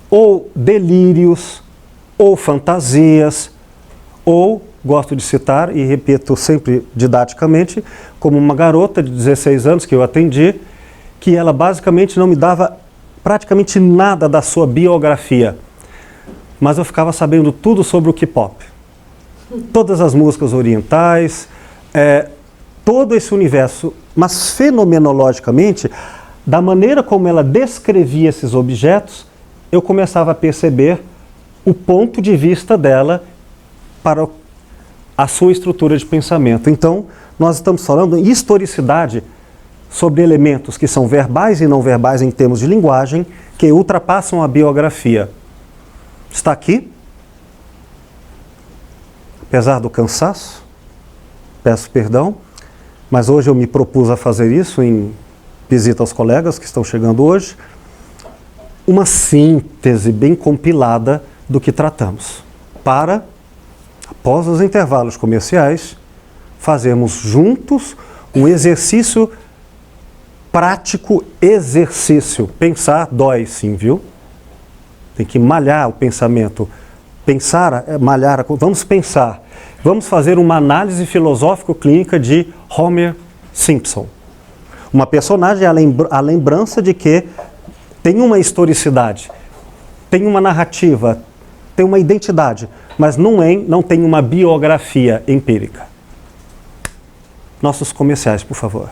ou delírios, ou fantasias, ou, gosto de citar e repito sempre didaticamente, como uma garota de 16 anos que eu atendi, que ela basicamente não me dava praticamente nada da sua biografia, mas eu ficava sabendo tudo sobre o K-pop. Todas as músicas orientais, todo esse universo, mas fenomenologicamente, da maneira como ela descrevia esses objetos, eu começava a perceber o ponto de vista dela para a sua estrutura de pensamento. Então, nós estamos falando em historicidade sobre elementos que são verbais e não verbais em termos de linguagem, que ultrapassam a biografia. Está aqui? Apesar do cansaço, peço perdão, mas hoje eu me propus a fazer isso em visita aos colegas que estão chegando hoje, uma síntese bem compilada do que tratamos, para, após os intervalos comerciais, fazermos juntos um exercício prático, exercício. Pensar dói sim, viu? Tem que malhar o pensamento. Pensar é malhar. Vamos pensar. Vamos fazer uma análise filosófico-clínica de Homer Simpson. Uma personagem, a lembrança de que tem uma historicidade, tem uma narrativa, tem uma identidade, mas não tem uma biografia empírica. Nossos comerciais, por favor.